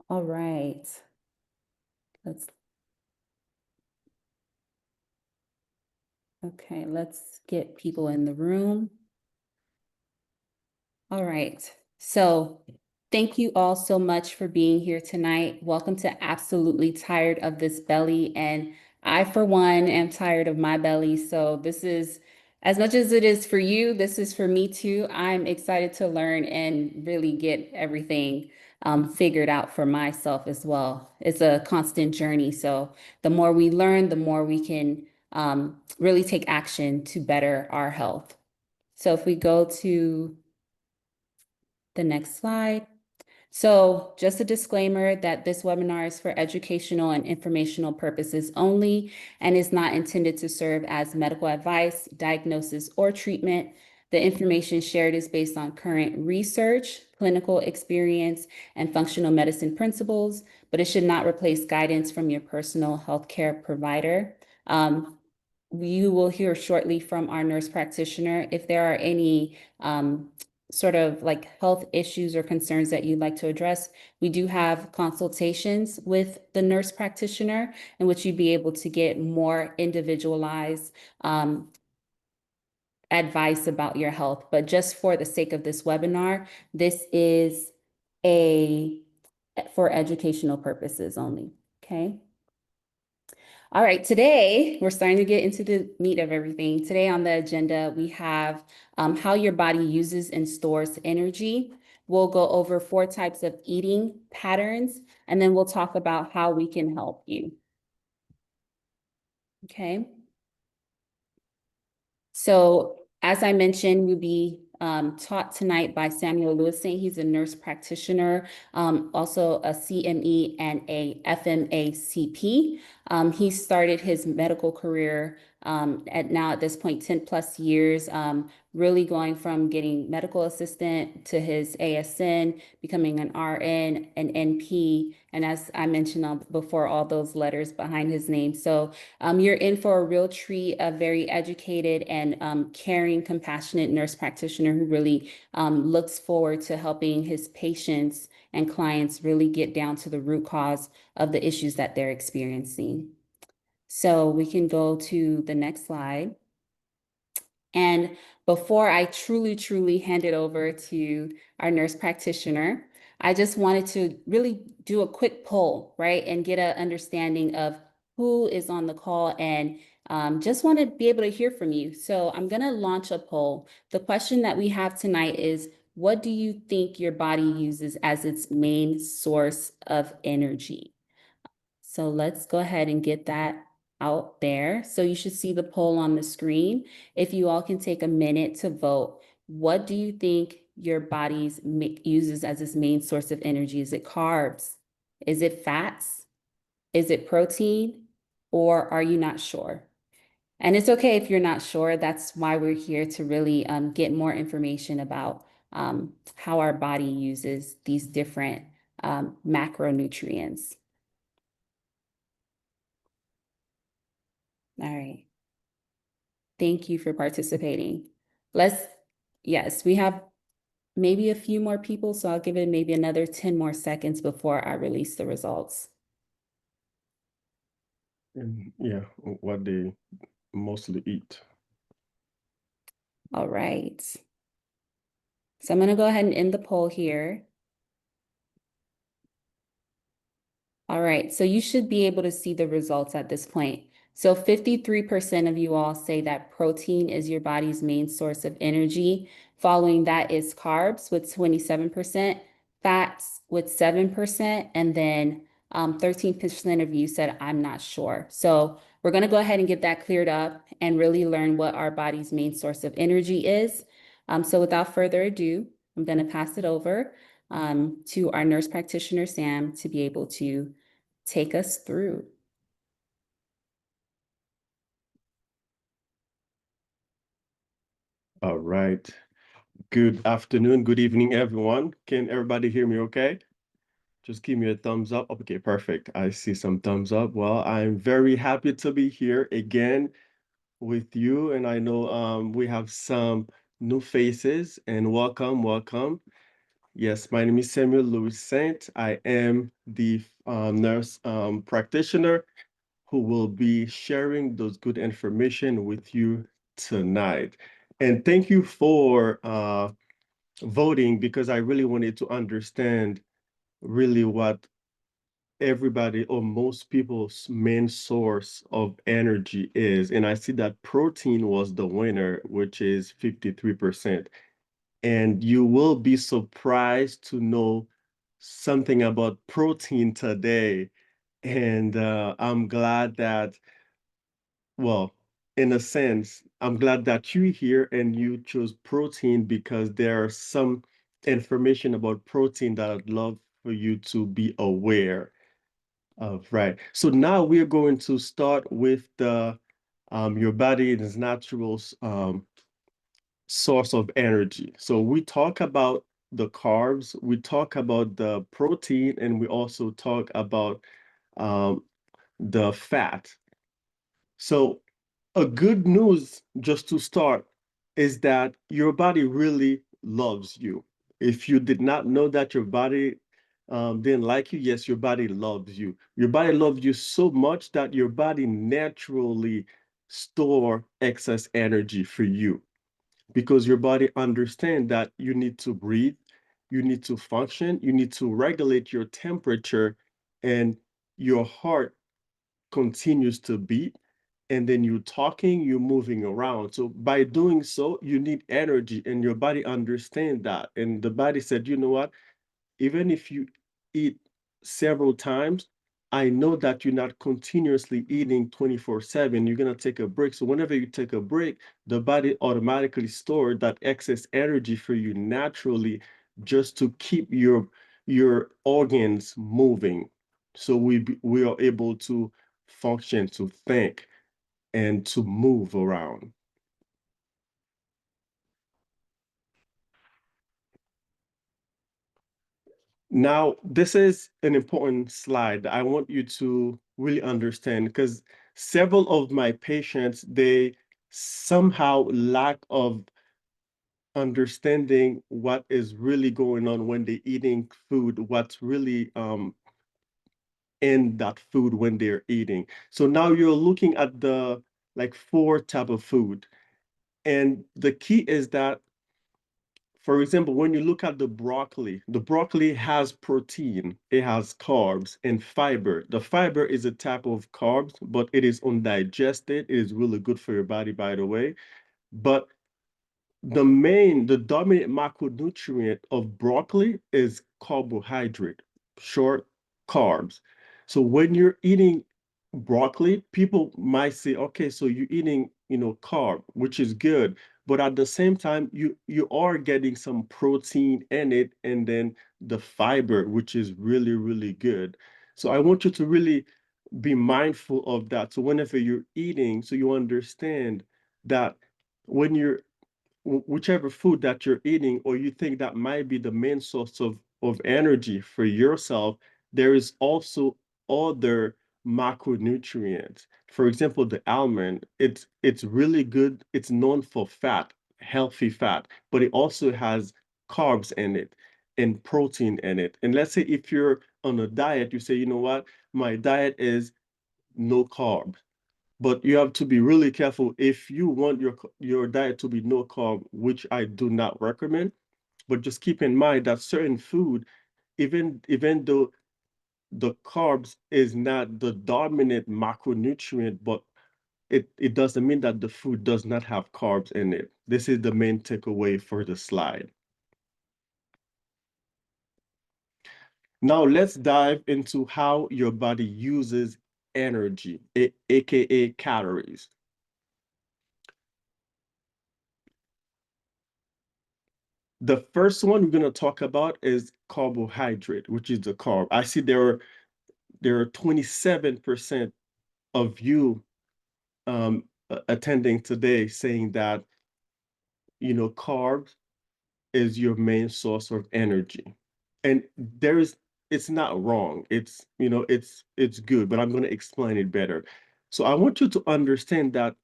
All right. Let's let's get people in the room. All right. So thank you all so much for being here tonight. Welcome to Absolutely Tired of This Belly. And I, for one, am tired of my belly. So this is, as much as it is for you, this is for me too. I'm excited to learn and really get everything figured out for myself as well. It's a constant journey. So the more we learn, the more we can really take action to better our health. So if we go to the next slide. So just a disclaimer that this webinar is for educational and informational purposes only and is not intended to serve as medical advice, diagnosis, or treatment. The information shared is based on current research, clinical experience, and functional medicine principles, but it should not replace guidance from your personal healthcare provider. You will hear shortly from our nurse practitioner. If there are any sort of like health issues or concerns that you'd like to address, we do have consultations with the nurse practitioner in which you'd be able to get more individualized advice about your health. But just for the sake of this webinar, this is for educational purposes only, okay? All right, today we're starting to get into the meat of everything. Today on the agenda, we have how your body uses and stores energy. We'll go over 4 types of eating patterns, and then we'll talk about how we can help you. Okay. So as I mentioned, we'll be taught tonight by Samuel Lewison. He's a nurse practitioner, also a CME and a FMACP. He started his medical career at this point, 10 plus years, really going from getting medical assistant to his ASN, becoming an RN, an NP, and as I mentioned before, all those letters behind his name. So you're in for a real treat, a very educated and caring, compassionate nurse practitioner who really looks forward to helping his patients and clients really get down to the root cause of the issues that they're experiencing. So we can go to the next slide. And before I truly hand it over to our nurse practitioner, I just wanted to really do a quick poll, right? And get an understanding of who is on the call and just want to be able to hear from you. So I'm going to launch a poll. The question that we have tonight is, what do you think your body uses as its main source of energy? So let's go ahead and get that out there. So you should see the poll on the screen. If you all can take a minute to vote, what do you think your body's uses as its main source of energy? Is it carbs? Is it fats? Is it protein? Or are you not sure? And it's okay if you're not sure. That's why we're here to really get more information about how our body uses these different macronutrients. All right. Thank you for participating. Yes, we have maybe a few more people, so I'll give it maybe another 10 more seconds before I release the results. Yeah, what they mostly eat. All right. So I'm going to go ahead and end the poll here. All right, so you should be able to see the results at this point. So 53% of you all say that protein is your body's main source of energy. Following that is carbs with 27%, fats with 7%, and then 13% of you said, I'm not sure. So we're going to go ahead and get that cleared up and really learn what our body's main source of energy is. So without further ado, I'm going to pass it over to our nurse practitioner, Sam, to be able to take us through. All right. Good afternoon, good evening, everyone. Can everybody hear me okay? Just give me a thumbs up. Okay, perfect. I see some thumbs up. Well, I'm very happy to be here again with you. And I know we have some new faces and welcome. Yes, my name is Samuel Louis Saint. I am the nurse practitioner who will be sharing those good information with you tonight. And thank you for voting because I really wanted to understand really what everybody or most people's main source of energy is. And I see that protein was the winner, which is 53%. And you will be surprised to know something about protein today. And I'm glad that, well, in a sense, I'm glad that you're here and you chose protein because there are some information about protein that I'd love for you to be aware of, right? So now we're going to start with the your body and its natural source of energy. So we talk about the carbs, we talk about the protein, and we also talk about um, the fat. So a good news just to start is that your body really loves you. If you did not know that your body didn't like you, yes, your body loves you. Your body loves you so much that your body naturally store excess energy for you because your body understands that you need to breathe, you need to function, you need to regulate your temperature, and your heart continues to beat. And then you're talking, you're moving around. So by doing so, you need energy, and your body understands that. And the body said, you know what? Even if you eat several times, I know that you're not continuously eating 24/7. You're going to take a break. So whenever you take a break, the body automatically stores that excess energy for you naturally just to keep your organs moving. So we are able to function, to think, and to move around. Now, this is an important slide that I want you to really understand because several of my patients, they somehow lack of understanding what is really going on when they're eating food, what's really in that food when they're eating. So now you're looking at the like four type of food. And the key is that for example, when you look at the broccoli has protein, it has carbs and fiber. The fiber is a type of carbs, but it is undigested. It is really good for your body, by the way. But the dominant macronutrient of broccoli is carbohydrate, short carbs. So when you're eating broccoli, people might say, okay, so you're eating, carb, which is good, but at the same time, you are getting some protein in it, and then the fiber, which is really, really good. So I want you to really be mindful of that. So whenever you're eating, so you understand that when you're whichever food that you're eating or you think that might be the main source of energy for yourself, there is also other macronutrients. For example, the almond, it's really good. It's known for fat, healthy fat, but it also has carbs in it and protein in it. And let's say if you're on a diet, you say, you know what, my diet is no carb, but you have to be really careful if you want your diet to be no carb, which I do not recommend. But just keep in mind that certain food, even though the carbs is not the dominant macronutrient, but it doesn't mean that the food does not have carbs in it. This is the main takeaway for the slide. Now let's dive into how your body uses energy, aka calories. The first one we're going to talk about is carbohydrate, which is the carb. I see there are 27% of you attending today saying that, carbs is your main source of energy. And it's not wrong. It's good, but I'm going to explain it better. So I want you to understand that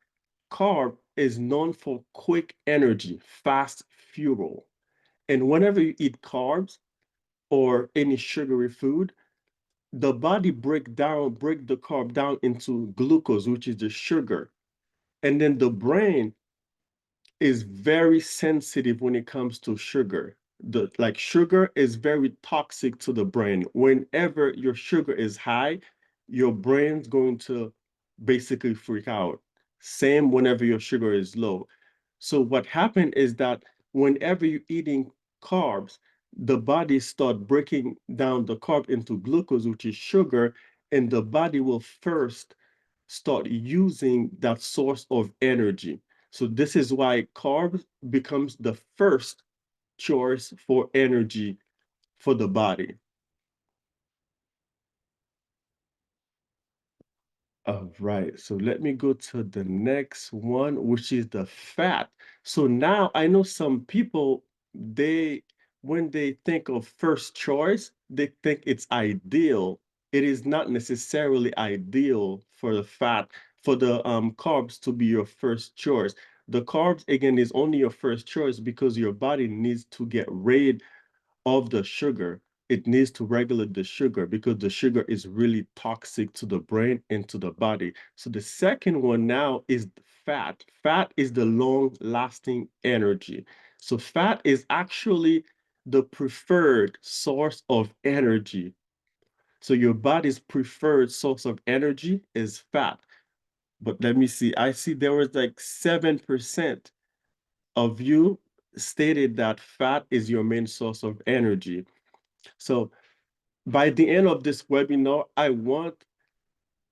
carb is known for quick energy, fast fuel. And whenever you eat carbs, or any sugary food, the body break the carb down into glucose, which is the sugar. And then the brain is very sensitive when it comes to sugar. The like sugar is very toxic to the brain. Whenever your sugar is high, your brain's going to basically freak out. Same whenever your sugar is low. So what happened is that whenever you're eating carbs, the body start breaking down the carb into glucose, which is sugar, and the body will first start using that source of energy. So this is why carbs becomes the first choice for energy for the body. All right, so let me go to the next one, which is the fat. So now I know some people, they, when they think of first choice, they think it's ideal. It is not necessarily ideal for the fat, for the carbs to be your first choice. The carbs, again, is only your first choice because your body needs to get rid of the sugar. It needs to regulate the sugar because the sugar is really toxic to the brain and to the body. So the second one now is fat. Fat is the long-lasting energy. So fat is actually the preferred source of energy. So your body's preferred source of energy is fat. But let me see. I see there was like 7% of you stated that fat is your main source of energy. So by the end of this webinar, I want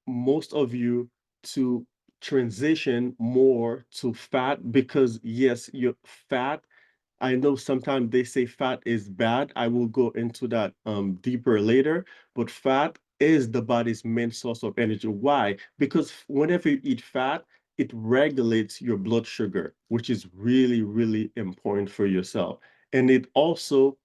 most of you to transition more to fat because yes, your fat, I know sometimes they say fat is bad. I will go into that deeper later, but fat is the body's main source of energy. Why? Because whenever you eat fat, it regulates your blood sugar, which is really, really important for yourself. And it also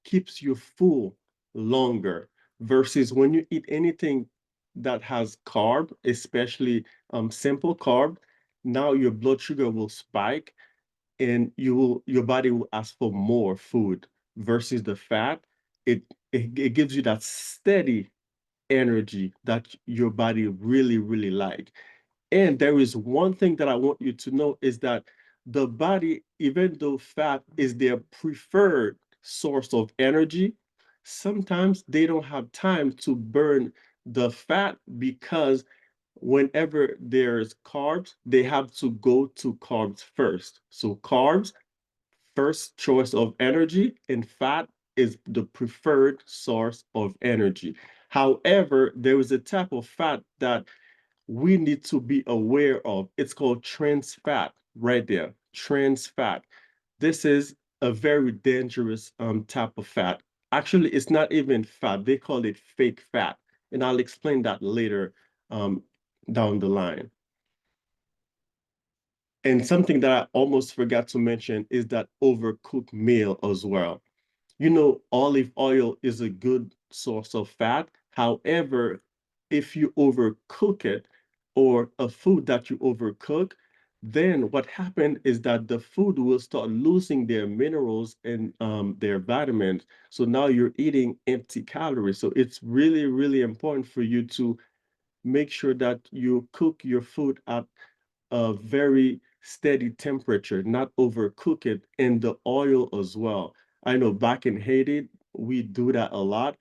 keeps you full longer versus when you eat anything that has carb, especially simple carb, now your blood sugar will spike and your body will ask for more food versus the fat. It gives you that steady energy that your body really, really like. And there is one thing that I want you to know is that the body, even though fat is their preferred source of energy, sometimes they don't have time to burn the fat because whenever there's carbs, they have to go to carbs first. So carbs, first choice of energy, and fat is the preferred source of energy. However, there is a type of fat that we need to be aware of. It's called trans fat right there, trans fat. This is a very dangerous type of fat. Actually, it's not even fat. They call it fake fat. And I'll explain that later um, down the line. And something that I almost forgot to mention is that overcooked meal as well. You know, olive oil is a good source of fat. However, if you overcook it or a food that you overcook, then what happened is that the food will start losing their minerals and their vitamins. So now you're eating empty calories. So it's really, really important for you to make sure that you cook your food at a very steady temperature, not overcook it, and the oil as well. I know back in Haiti, we do that a lot,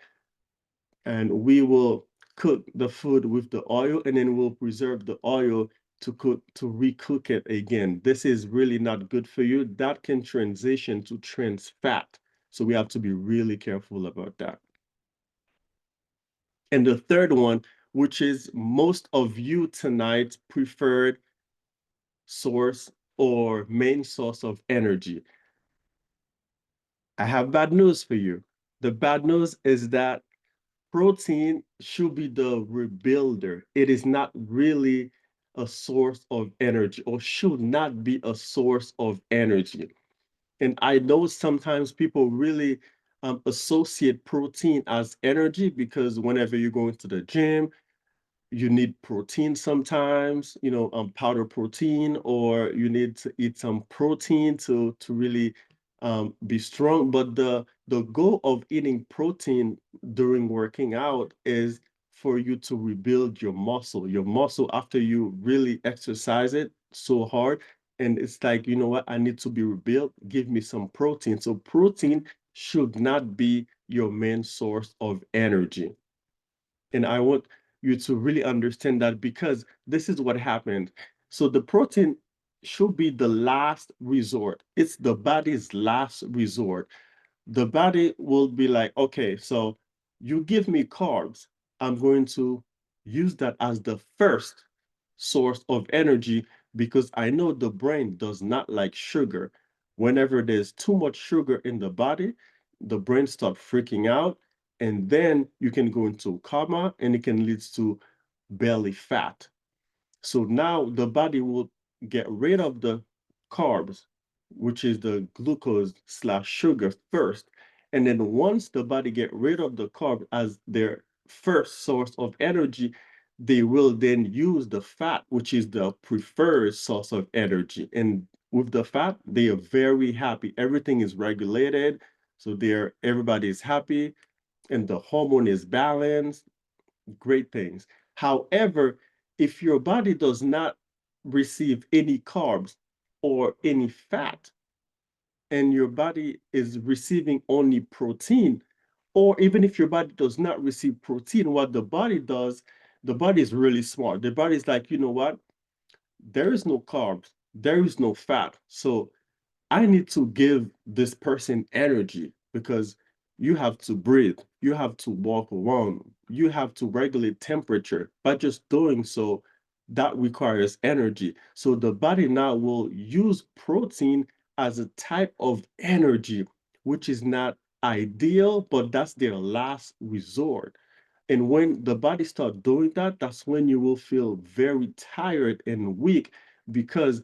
and we will cook the food with the oil, and then we'll preserve the oil to recook it again. This is really not good for you. That can transition to trans fat. So we have to be really careful about that. And the third one, which is most of you tonight preferred source or main source of energy. I have bad news for you. The bad news is that protein should be the rebuilder. It is not really a source of energy or should not be a source of energy. And I know sometimes people really associate protein as energy because whenever you're going to the gym, you need protein sometimes, powder protein, or you need to eat some protein to really be strong. But the goal of eating protein during working out is for you to rebuild your muscle. Your muscle after you really exercise it so hard, and it's like, you know what, I need to be rebuilt. Give me some protein. So protein should not be your main source of energy. And I want you to really understand that because this is what happened. So the protein should be the last resort. It's the body's last resort. The body will be like, okay, so you give me carbs, I'm going to use that as the first source of energy because I know the brain does not like sugar. Whenever there's too much sugar in the body, the brain starts freaking out, and then you can go into coma and it can lead to belly fat. So now the body will get rid of the carbs, which is the glucose slash sugar first. And then once the body get rid of the carb as their first source of energy, they will then use the fat, which is the preferred source of energy. And with the fat, they are very happy. Everything is regulated. So everybody is happy and the hormone is balanced, great things. However, if your body does not receive any carbs or any fat, and your body is receiving only protein, or even if your body does not receive protein, what the body does, the body is really smart. The body is like, you know what? There is no carbs, there is no fat. So I need to give this person energy because you have to breathe, you have to walk around, you have to regulate temperature. By just doing so, that requires energy. So the body now will use protein as a type of energy, which is not ideal, but that's their last resort. And when the body starts doing that, that's when you will feel very tired and weak because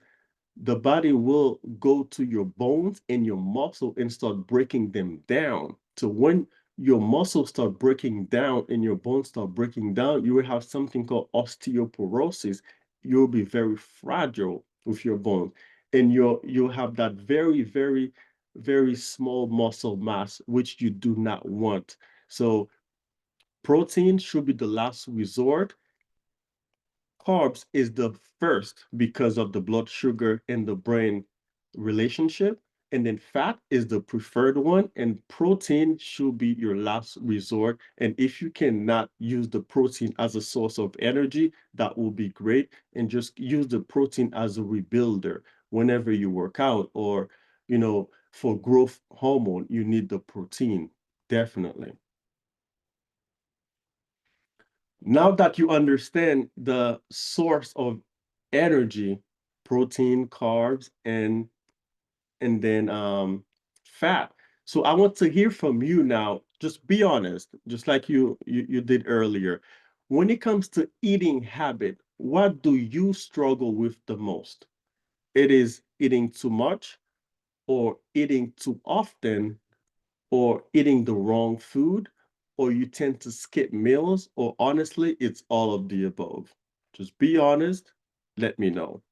the body will go to your bones and your muscle and start breaking them down. So when your muscles start breaking down and your bones start breaking down, you will have something called osteoporosis. You'll be very fragile with your bones, and you'll have that very small muscle mass, which you do not want. So protein should be the last resort. Carbs is the first because of the blood sugar and the brain relationship. And then fat is the preferred one, and protein should be your last resort. And if you cannot use the protein as a source of energy, that will be great. And just use the protein as a rebuilder whenever you work out or, for growth hormone, you need the protein, definitely. Now that you understand the source of energy, protein, carbs, and then fat. So I want to hear from you now. Just be honest, just like you did earlier. When it comes to eating habit, what do you struggle with the most? It is eating too much or eating too often or eating the wrong food, or you tend to skip meals, or honestly, it's all of the above. Just be honest. Let me know.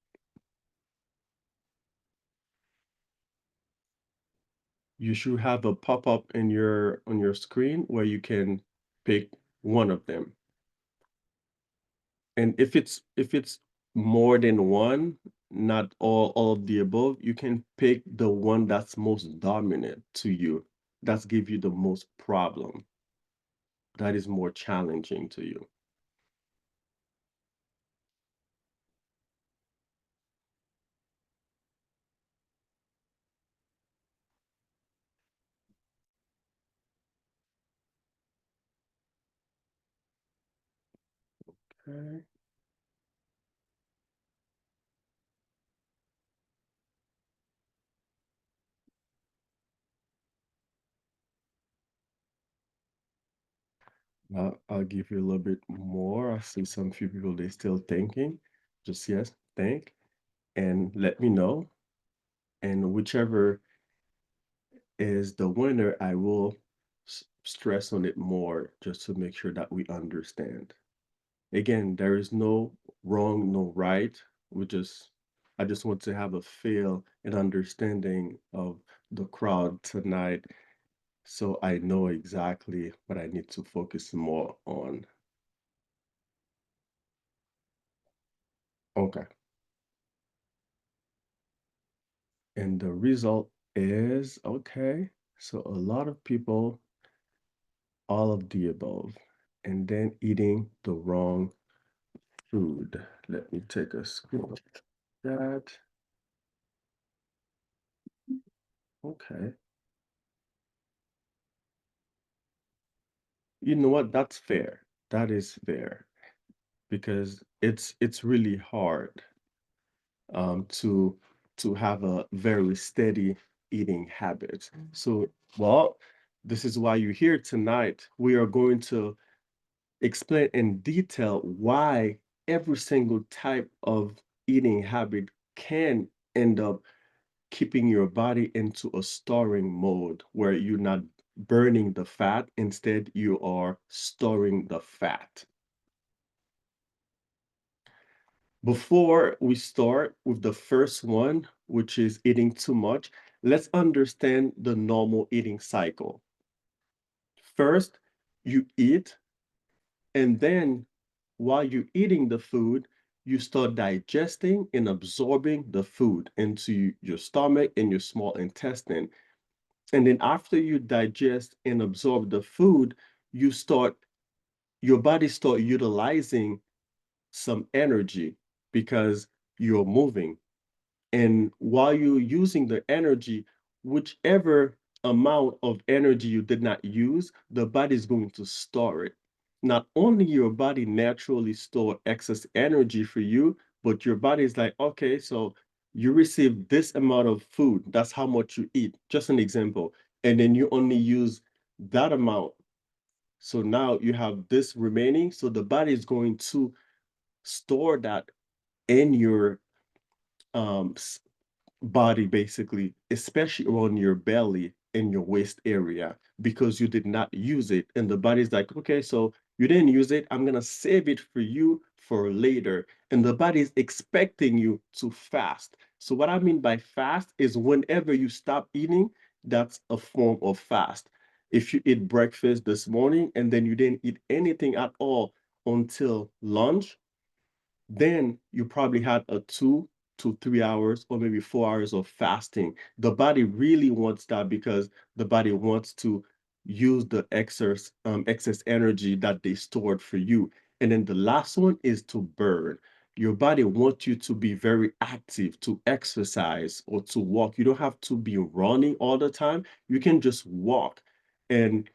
You should have a pop-up in your on your screen where you can pick one of them. And if it's more than one, not all of the above, you can pick the one that's most dominant to you, that's give you the most problem, that is more challenging to you. Okay. I'll give you a little bit more. I see some few people, they still thinking. Just yes, think and let me know. And whichever is the winner, I will stress on it more just to make sure that we understand. Again, there is no wrong, no right. I just want to have a feel and understanding of the crowd tonight, so I know exactly what I need to focus more on. Okay. And the result is okay. So a lot of people, all of the above, and then eating the wrong food. Let me take a screen of that. Okay. You know what? That's fair. That is fair because it's really hard to have a very steady eating habit. So, well, this is why you're here tonight. We are going to explain in detail why every single type of eating habit can end up keeping your body into a storing mode where you're not burning the fat, instead you are storing the fat. Before we start with the first one, which is eating too much, let's understand the normal eating cycle. First, you eat, and then while you're eating the food, you start digesting and absorbing the food into your stomach and your small intestine. And then after you digest and absorb the food, you start, your body start utilizing some energy because you're moving. And while you're using the energy, whichever amount of energy you did not use, the body is going to store it. Not only your body naturally store excess energy for you, but your body is like, okay, so you receive this amount of food. That's how much you eat. Just an example. And then you only use that amount. So now you have this remaining. So the body is going to store that in your um body basically, especially around your belly and your waist area because you did not use it. And the body's like, okay, so you didn't use it. I'm gonna save it for you for later. And the body is expecting you to fast. So what I mean by fast is whenever you stop eating, that's a form of fast. If you eat breakfast this morning and then you didn't eat anything at all until lunch, then you probably had a 2 to 3 hours or maybe 4 hours of fasting. The body really wants that because the body wants to use the excess energy that they stored for you. And then the last one is to burn. Your body wants you to be very active, to exercise or to walk. You don't have to be running all the time. You can just walk. And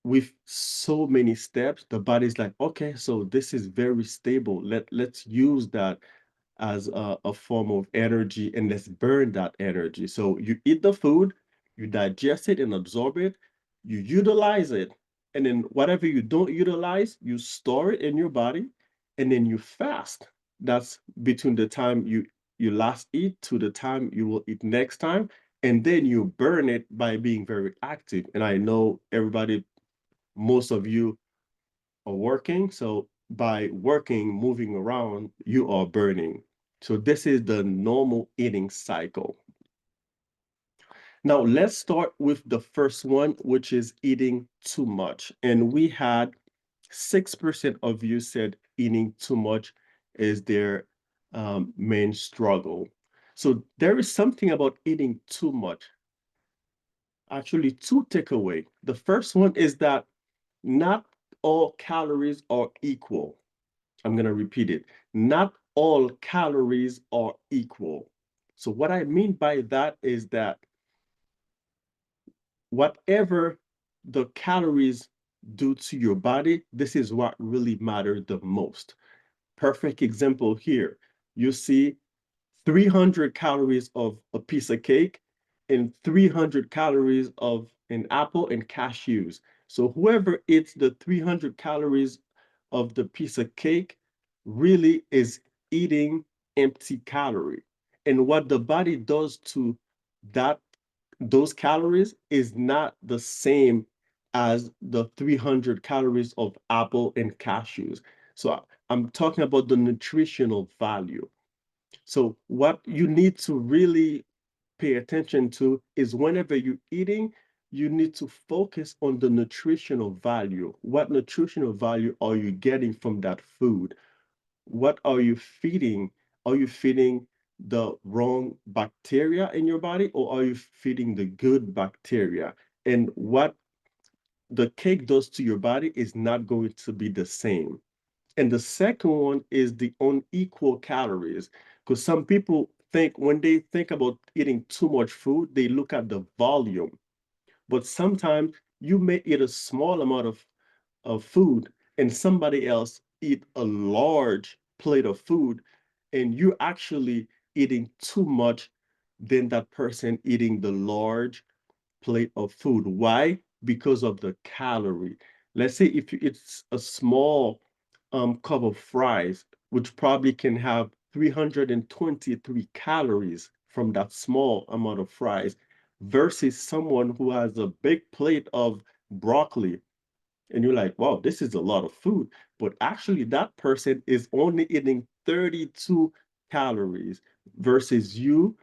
with so many steps, the body's like, okay, so this is very stable. Let's use that as a form of energy and let's burn that energy. So you eat the food, you digest it and absorb it, you utilize it, and then whatever you don't utilize, you store it in your body, and then you fast. That's between the time you last eat to the time you will eat next time, and then you burn it by being very active. And I know everybody, most of you are working. So by working, moving around, you are burning. So this is the normal eating cycle. Now let's start with the first one, which is eating too much. And we had 6% of you said eating too much is their main struggle. So there is something about eating too much. Actually, two takeaway. The first one is that not all calories are equal. I'm going to repeat it. Not all calories are equal. So, what I mean by that is that whatever the calories do to your body, this is what really matters the most. Perfect example here. You see 300 calories of a piece of cake and 300 calories of an apple and cashews. So whoever eats the 300 calories of the piece of cake really is eating empty calorie. And what the body does to that those calories is not the same as the 300 calories of apple and cashews. So I'm talking about the nutritional value. So what you need to really pay attention to is whenever you're eating, you need to focus on the nutritional value. What nutritional value are you getting from that food? What are you feeding? Are you feeding the wrong bacteria in your body, or are you feeding the good bacteria? And what the cake does to your body is not going to be the same. And the second one is the unequal calories. Because some people think when they think about eating too much food, they look at the volume. But sometimes you may eat a small amount of food and somebody else eat a large plate of food, and you're actually eating too much than that person eating the large plate of food. Why? Because of the calorie. Let's say if it's a small cup of fries, which probably can have 323 calories from that small amount of fries, versus someone who has a big plate of broccoli. And you're like, wow, this is a lot of food. But actually, that person is only eating 32 calories versus you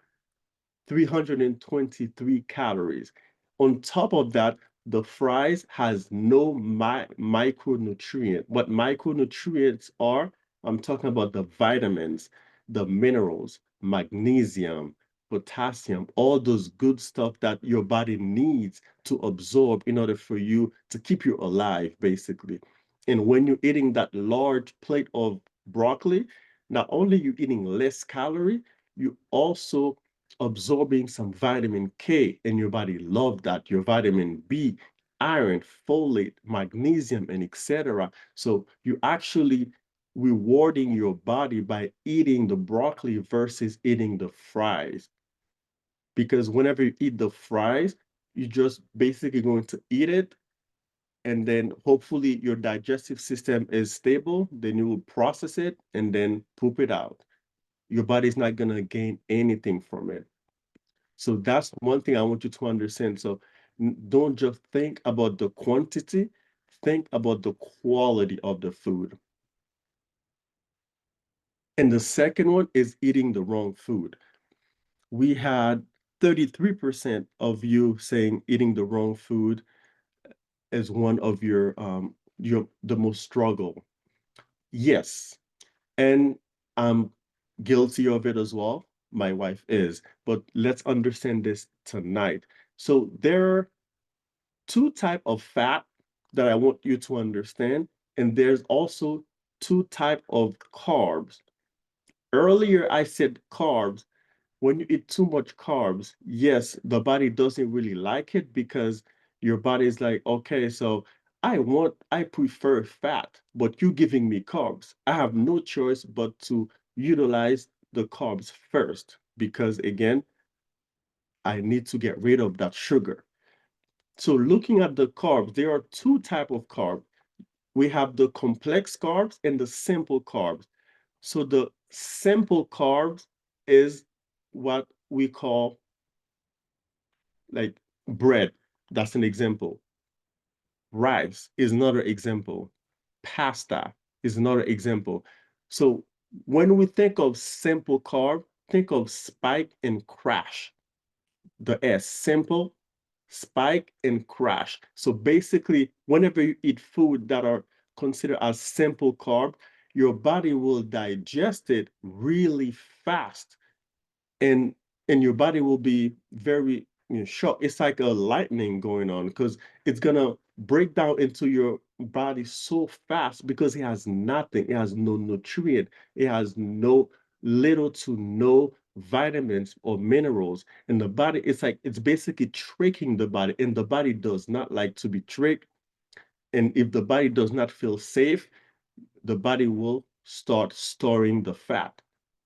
323 calories. On top of that, the fries has no micronutrient. What micronutrients are, I'm talking about the vitamins, the minerals, magnesium, potassium, all those good stuff that your body needs to absorb in order for you to keep you alive, basically. And when you're eating that large plate of broccoli, not only you eating less calorie, you also absorbing some vitamin K, and your body love that, your vitamin B, iron, folate, magnesium, and etc. So you actually rewarding your body by eating the broccoli versus eating the fries. Because whenever you eat the fries, you're just basically going to eat it, and then hopefully your digestive system is stable, then you will process it and then poop it out. Your body's not going to gain anything from it. So that's one thing I want you to understand. So don't just think about the quantity, think about the quality of the food. And the second one is eating the wrong food. We had 33% of you saying eating the wrong food is one of your the most struggle. Yes. And I'm guilty of it as well. My wife is. But let's understand this tonight. So there are two type of fat that I want you to understand, and there's also two type of carbs. Earlier I said carbs. When you eat too much carbs, yes, the body doesn't really like it because your body is like, okay, so I prefer fat, but you giving me carbs. I have no choice but to utilize the carbs first because again, I need to get rid of that sugar. So looking at the carbs, there are two type of carbs. We have the complex carbs and the simple carbs. So the simple carbs is what we call like bread. That's an example. Rice is another example. Pasta is another example. So when we think of simple carb, think of spike and crash. The S, simple, spike and crash. So basically, whenever you eat food that are considered as simple carb, your body will digest it really fast, and your body will be very, shocked. It's like a lightning going on because it's gonna break down into your body so fast because it has nothing. It has no nutrient. It has no little to no vitamins or minerals. And the body, it's like it's basically tricking the body, and the body does not like to be tricked. And if the body does not feel safe, the body will start storing the fat.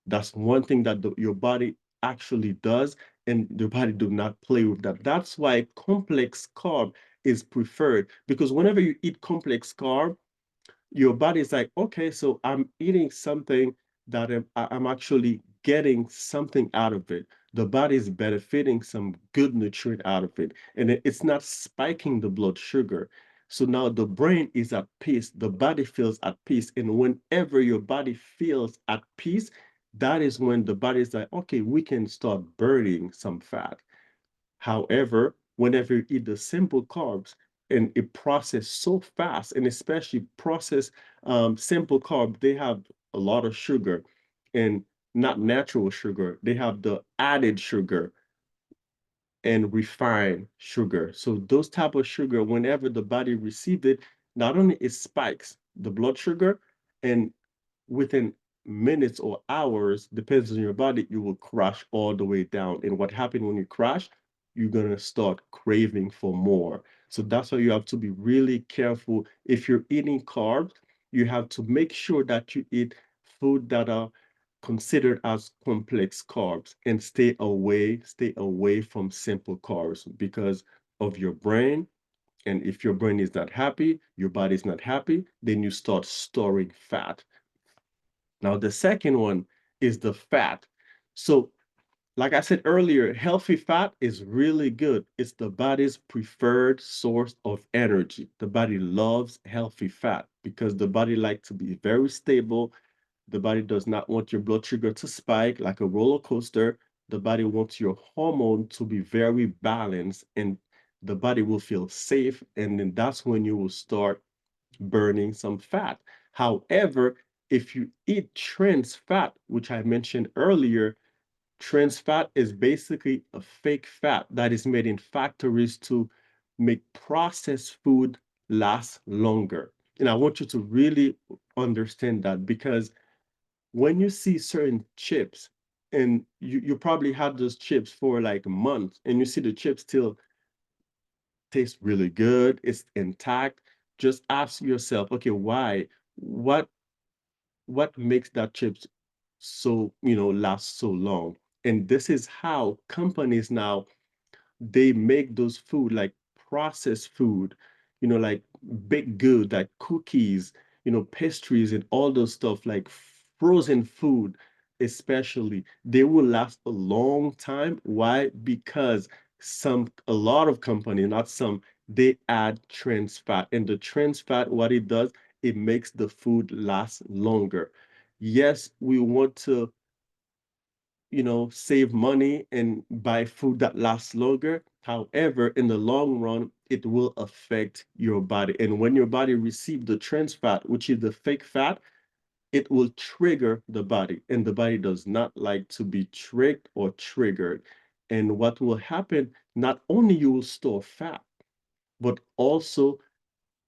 That's one thing that your body actually does, and the body do not play with that. That's why complex carb is preferred, because whenever you eat complex carb, your body's like, okay, so I'm eating something that I'm actually getting something out of it. The body is benefiting some good nutrient out of it, and it's not spiking the blood sugar. So now the brain is at peace, the body feels at peace, and whenever your body feels at peace, that is when the body is like, okay, we can start burning some fat. However, whenever you eat the simple carbs and it process so fast, and especially processed simple carb, they have a lot of sugar and not natural sugar. They have the added sugar and refined sugar. So those type of sugar, whenever the body receives it, not only it spikes the blood sugar, and within minutes or hours, depends on your body, you will crash all the way down. And what happens when you crash? You're gonna start craving for more. So that's why you have to be really careful. If you're eating carbs, you have to make sure that you eat food that are considered as complex carbs and stay away from simple carbs because of your brain. And if your brain is not happy, your body's not happy, then you start storing fat. Now, the second one is the fat. So, like I said earlier, healthy fat is really good. It's the body's preferred source of energy. The body loves healthy fat because the body likes to be very stable. The body does not want your blood sugar to spike like a roller coaster. The body wants your hormone to be very balanced, and the body will feel safe. And then that's when you will start burning some fat. However, if you eat trans fat, which I mentioned earlier, trans fat is basically a fake fat that is made in factories to make processed food last longer. And I want you to really understand that because when you see certain chips and you probably had those chips for like a month and you see the chips still taste really good, it's intact, just ask yourself, okay, why? What what makes that chips so, last so long? And this is how companies now they make those food like processed food, like baked good, like cookies, pastries and all those stuff, like frozen food, especially, they will last a long time. Why? Because a lot of companies, not some, they add trans fat. And the trans fat, what it does, it makes the food last longer. Yes, we want to save money and buy food that lasts longer. However, in the long run, it will affect your body. And when your body receives the trans fat, which is the fake fat, it will trigger the body. And the body does not like to be tricked or triggered. And what will happen, not only you will store fat, but also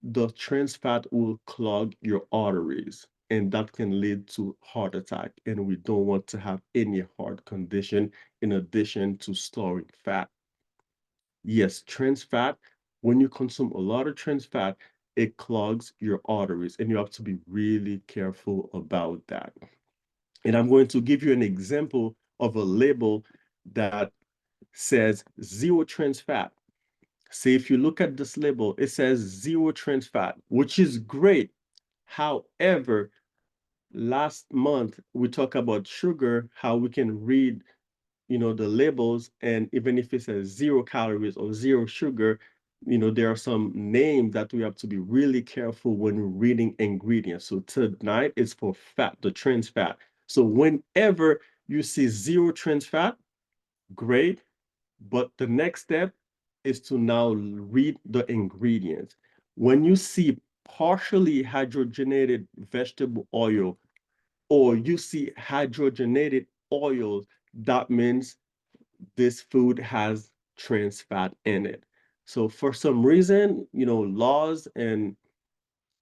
the trans fat will clog your arteries, and that can lead to heart attack. And we don't want to have any heart condition in addition to storing fat. Yes, trans fat, when you consume a lot of trans fat, it clogs your arteries, and you have to be really careful about that. And I'm going to give you an example of a label that says zero trans fat. See, if you look at this label, it says zero trans fat, which is great. However, last month we talked about sugar, how we can read, the labels, and even if it says 0 calories or zero sugar, there are some names that we have to be really careful when reading ingredients. So tonight is for fat, the trans fat. So whenever you see zero trans fat, great. But the next step is to now read the ingredients. When you see partially hydrogenated vegetable oil or you see hydrogenated oils, that means this food has trans fat in it. So for some reason, laws and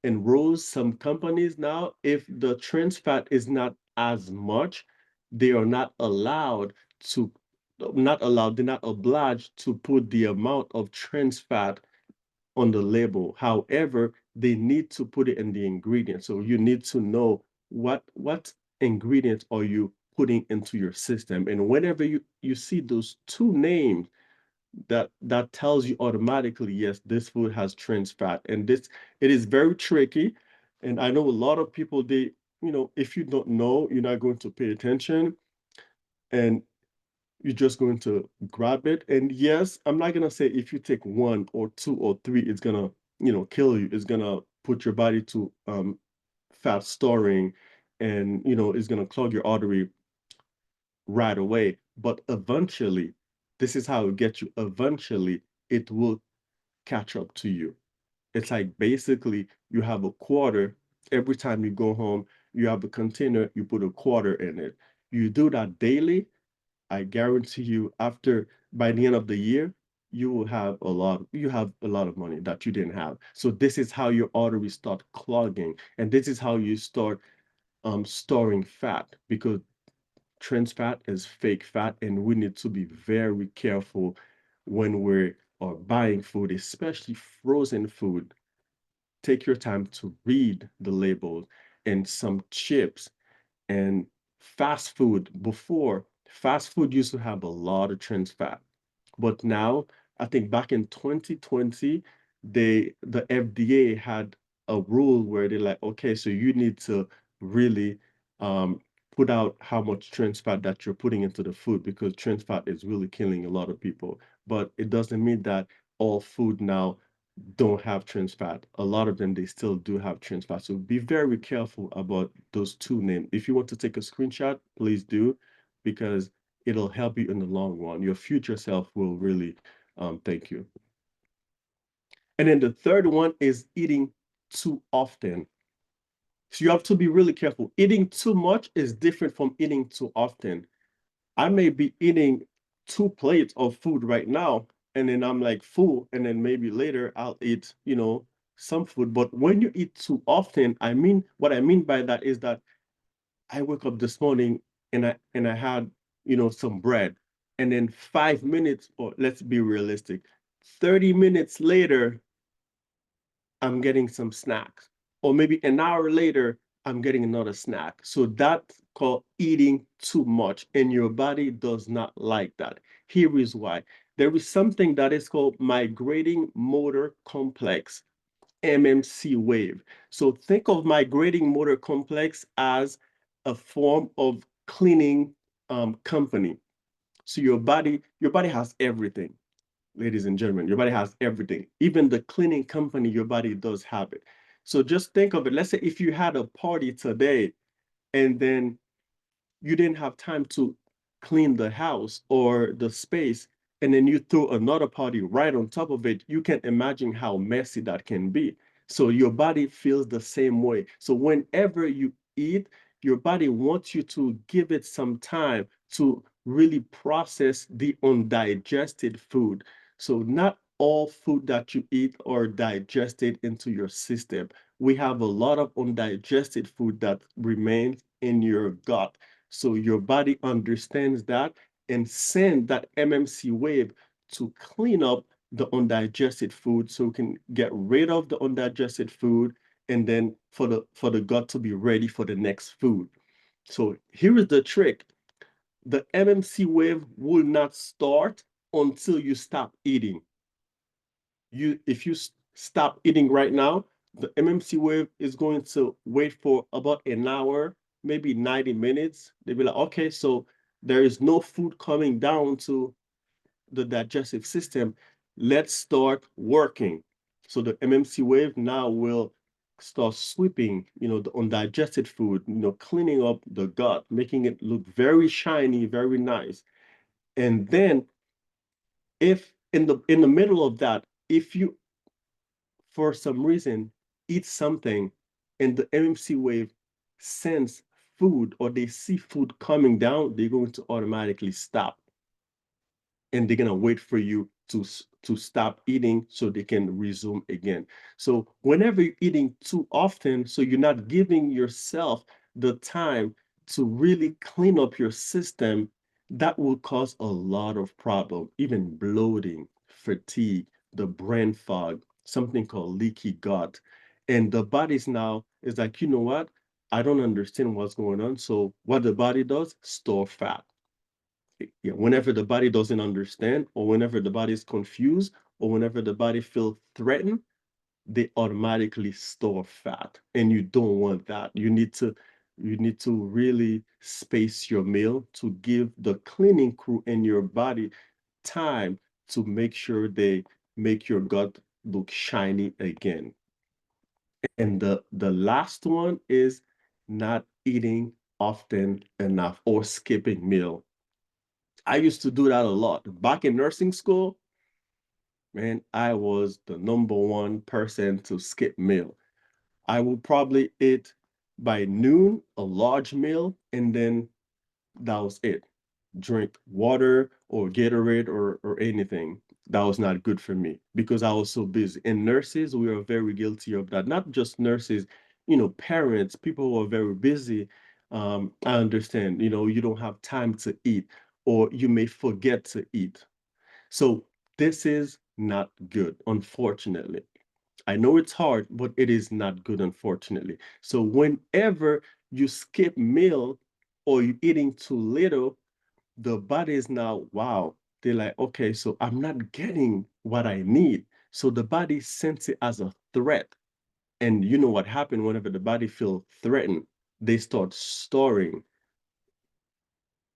rules, some companies now, if the trans fat is not as much, they are to not allowed, they're not obliged to put the amount of trans fat on the label. However, they need to put it in the ingredients. So you need to know what ingredients are you putting into your system. And whenever you see those two names, that tells you automatically, yes, this food has trans fat. And this it is very tricky. And I know a lot of people, if you don't know, you're not going to pay attention. And you're just going to grab it. And yes, I'm not gonna say if you take one or two or three, it's gonna, kill you. It's gonna put your body to fat storing, and it's gonna clog your artery. right away, but eventually, this is how it gets you. Eventually, it will catch up to you. It's like basically you have a quarter. Every time you go home, you have a container, you put a quarter in it. You do that daily, I guarantee you, after by the end of the year, you have a lot of money that you didn't have. So this is how your arteries start clogging, and this is how you start storing fat, because trans fat is fake fat, and we need to be very careful when we are buying food, especially frozen food. Take your time to read the labels. And some chips and fast food, before, fast food used to have a lot of trans fat. But now, I think back in 2020, the FDA had a rule where they're like, okay, so you need to really um, put out how much trans fat that you're putting into the food, because trans fat is really killing a lot of people. But it doesn't mean that all food now don't have trans fat. A lot of them, they still do have trans fat. So be very careful about those two names. If you want to take a screenshot, please do, because it'll help you in the long run. Your future self will really thank you. And then the third one is eating too often. So you have to be really careful. Eating too much is different from eating too often. I may be eating 2 plates of food right now, and then I'm like full, and then maybe later I'll eat, some food. But when you eat too often, what I mean by that is that I woke up this morning and I had, some bread. And then 5 minutes, or let's be realistic, 30 minutes later, I'm getting some snacks. Or maybe an hour later, I'm getting another snack. So that's called eating too much, and your body does not like that. Here is why. There is something that is called migrating motor complex, MMC wave. So think of migrating motor complex as a form of cleaning company. So your body has everything, ladies and gentlemen. Your body has everything. Even the cleaning company, your body does have it. So just think of it. Let's say if you had a party today, and then you didn't have time to clean the house or the space, and then you throw another party right on top of it, you can imagine how messy that can be. So your body feels the same way. So whenever you eat, your body wants you to give it some time to really process the undigested food. So not all food that you eat are digested into your system. We have a lot of undigested food that remains in your gut. So your body understands that and send that MMC wave to clean up the undigested food, so we can get rid of the undigested food, and then for the gut to be ready for the next food. So here is the trick. The MMC wave will not start until you stop eating. If you stop eating right now, the MMC wave is going to wait for about an hour, maybe 90 minutes. They'll be like, okay, so there is no food coming down to the digestive system. Let's start working. So the MMC wave now will start sweeping, the undigested food, cleaning up the gut, making it look very shiny, very nice. And then if in the middle of that, if you for some reason eat something and the MMC wave sense food, or they see food coming down, they're going to automatically stop, and they're going to wait for you to stop eating so they can resume again. So whenever you're eating too often, so you're not giving yourself the time to really clean up your system, that will cause a lot of problem, even bloating, fatigue, the brain fog, something called leaky gut. And the body's now is like, you know what? I don't understand what's going on. So what the body does, store fat. Yeah, whenever the body doesn't understand, or whenever the body is confused, or whenever the body feels threatened, they automatically store fat, and you don't want that. You need to really space your meal to give the cleaning crew in your body time to make sure they make your gut look shiny again. And the last one is not eating often enough, or skipping meal. I used to do that a lot. Back in nursing school, man, I was the number one person to skip meal. I will probably eat by noon a large meal, and then that was it. Drink water or Gatorade or anything. That was not good for me because I was so busy. And nurses, we are very guilty of that. Not just nurses, parents, people who are very busy. I understand, you don't have time to eat or you may forget to eat. So this is not good, unfortunately. I know it's hard, but it is not good, unfortunately. So whenever you skip meal or you're eating too little, the body is now, wow, they're like, okay, so I'm not getting what I need. So the body senses it as a threat. And you know what happened whenever the body feels threatened? They start storing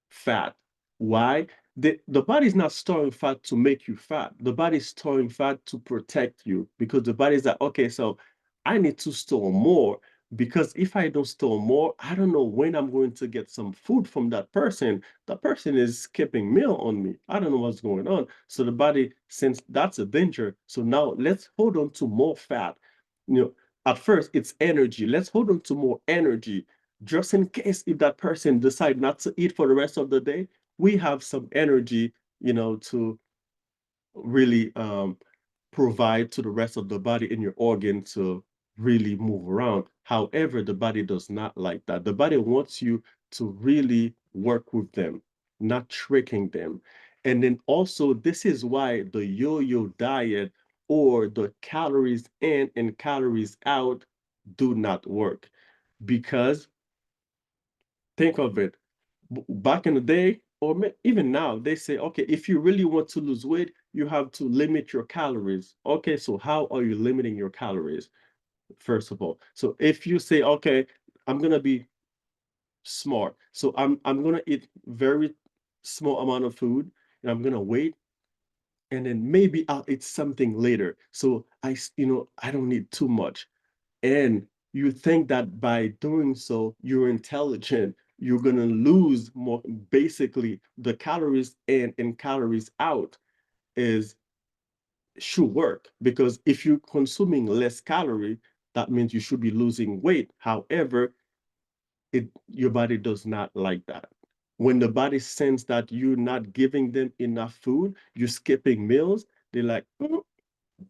fat. Why? The body's not storing fat to make you fat. The body's storing fat to protect you because the body's like, okay, so I need to store more because if I don't store more, I don't know when I'm going to get some food from that person. That person is skipping meal on me. I don't know what's going on. So the body, since that's a danger, so now let's hold on to more fat. At first it's energy. Let's hold on to more energy just in case if that person decide not to eat for the rest of the day, we have some energy, to really provide to the rest of the body and your organ to really move around. However, the body does not like that. The body wants you to really work with them, not tricking them. And then also, this is why the yo-yo diet or the calories in and calories out do not work because think of it. Back in the day, or even now, they say, okay, if you really want to lose weight, you have to limit your calories. Okay, so how are you limiting your calories? First of all, so if you say, okay, I'm gonna be smart, so I'm gonna eat very small amount of food, and I'm gonna wait, and then maybe I'll eat something later. So I don't need too much. And you think that by doing so, you're intelligent, you're going to lose more. Basically, the calories in and calories out is should work because if you're consuming less calorie, that means you should be losing weight. However, your body does not like that. When the body sense that you're not giving them enough food, you're skipping meals, they're like, "Mm,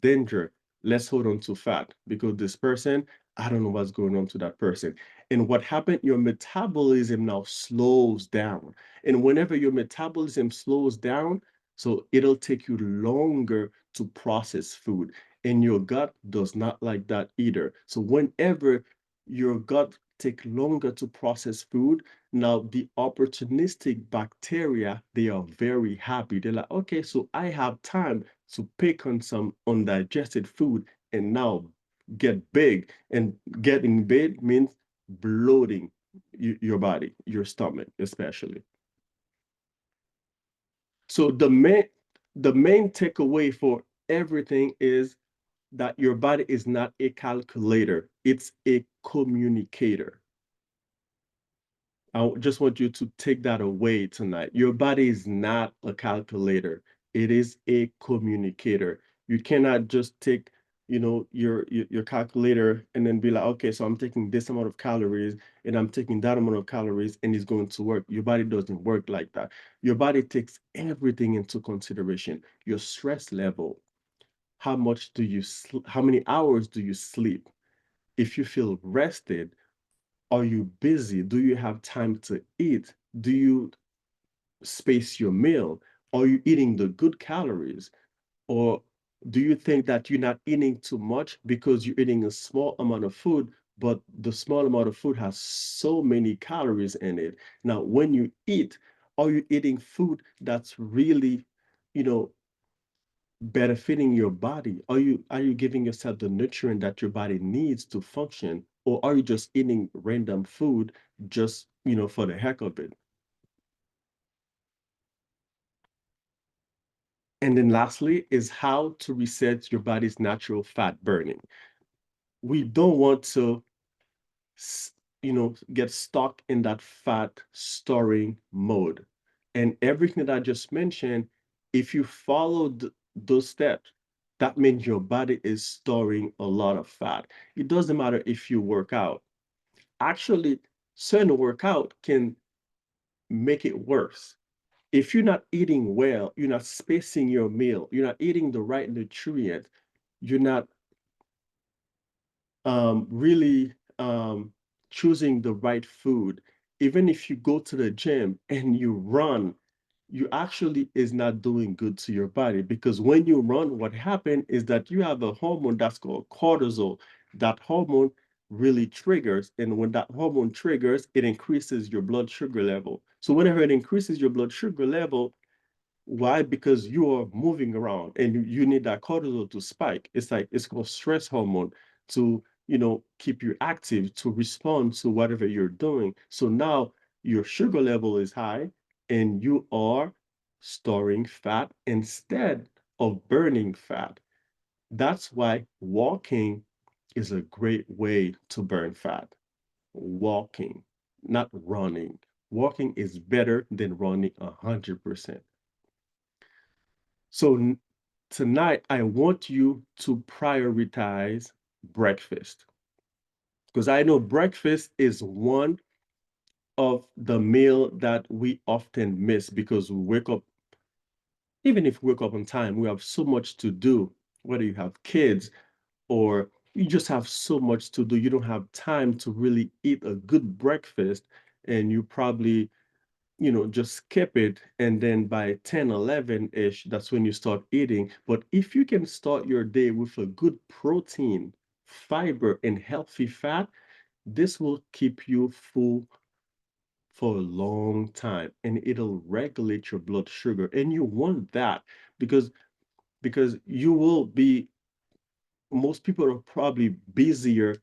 danger. Let's hold on to fat because this person, I don't know what's going on to that person." And what happened, your metabolism now slows down. And whenever your metabolism slows down, so it'll take you longer to process food. And your gut does not like that either. So whenever your gut take longer to process food, now the opportunistic bacteria, they are very happy. They're like, okay, so I have time to pick on some undigested food and now get big. And getting big means bloating your body, your stomach, especially. So the main takeaway for everything is that your body is not a calculator, it's a communicator. I just want you to take that away tonight. Your body is not a calculator. It is a communicator. You cannot just take, your calculator and then be like, okay, so I'm taking this amount of calories and I'm taking that amount of calories and it's going to work. Your body doesn't work like that. Your body takes everything into consideration. Your stress level, how many hours do you sleep? If you feel rested, are you busy? Do you have time to eat? Do you space your meal? Are you eating the good calories? Or do you think that you're not eating too much because you're eating a small amount of food, but the small amount of food has so many calories in it? Now, when you eat, are you eating food that's really, you know, benefiting your body? Are you giving yourself the nutrient that your body needs to function? Or are you just eating random food just, for the heck of it? And then lastly is how to reset your body's natural fat burning. We don't want to, get stuck in that fat storing mode. And everything that I just mentioned, if you follow those steps, that means your body is storing a lot of fat. It doesn't matter if you work out. Actually, certain workout can make it worse. If you're not eating well, you're not spacing your meal, you're not eating the right nutrient, you're not really choosing the right food. Even if you go to the gym and you run, you actually is not doing good to your body, because when you run, what happened is that you have a hormone that's called cortisol. That hormone really triggers, and when that hormone triggers, it increases your blood sugar level. So whenever it increases your blood sugar level, why? Because you are moving around and you need that cortisol to spike. It's like it's called stress hormone to, keep you active, to respond to whatever you're doing. So now your sugar level is high and you are storing fat instead of burning fat. That's why walking is a great way to burn fat. Walking, not running. Walking is better than running 100%. So tonight, I want you to prioritize breakfast, because I know breakfast is one of the meal that we often miss because we wake up, even if we wake up on time, we have so much to do, whether you have kids or you just have so much to do. You don't have time to really eat a good breakfast, and you probably just skip it. And then by 10, 11-ish, that's when you start eating. But if you can start your day with a good protein, fiber, and healthy fat, this will keep you full for a long time and it'll regulate your blood sugar. And you want that because you will be, most people are probably busier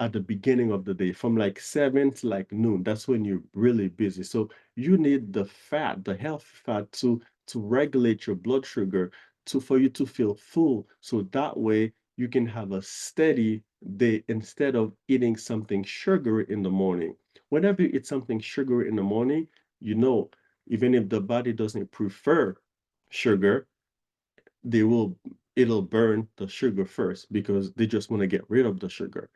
at the beginning of the day from like 7 to like noon. That's when you're really busy, so you need the fat, the healthy fat, to regulate your blood sugar, to for you to feel full, so that way you can have a steady day instead of eating something sugary in the morning. Whenever you eat something sugary in the morning, you know even if the body doesn't prefer sugar, they will it'll burn the sugar first because they just want to get rid of the sugar.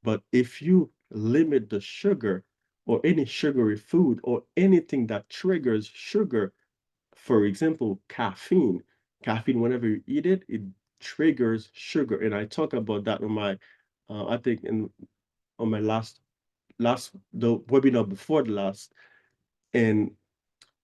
But if you limit the sugar or any sugary food or anything that triggers sugar, for example, caffeine, whenever you eat it, it triggers sugar. And I talk about that on my, I think on my the webinar before the last. And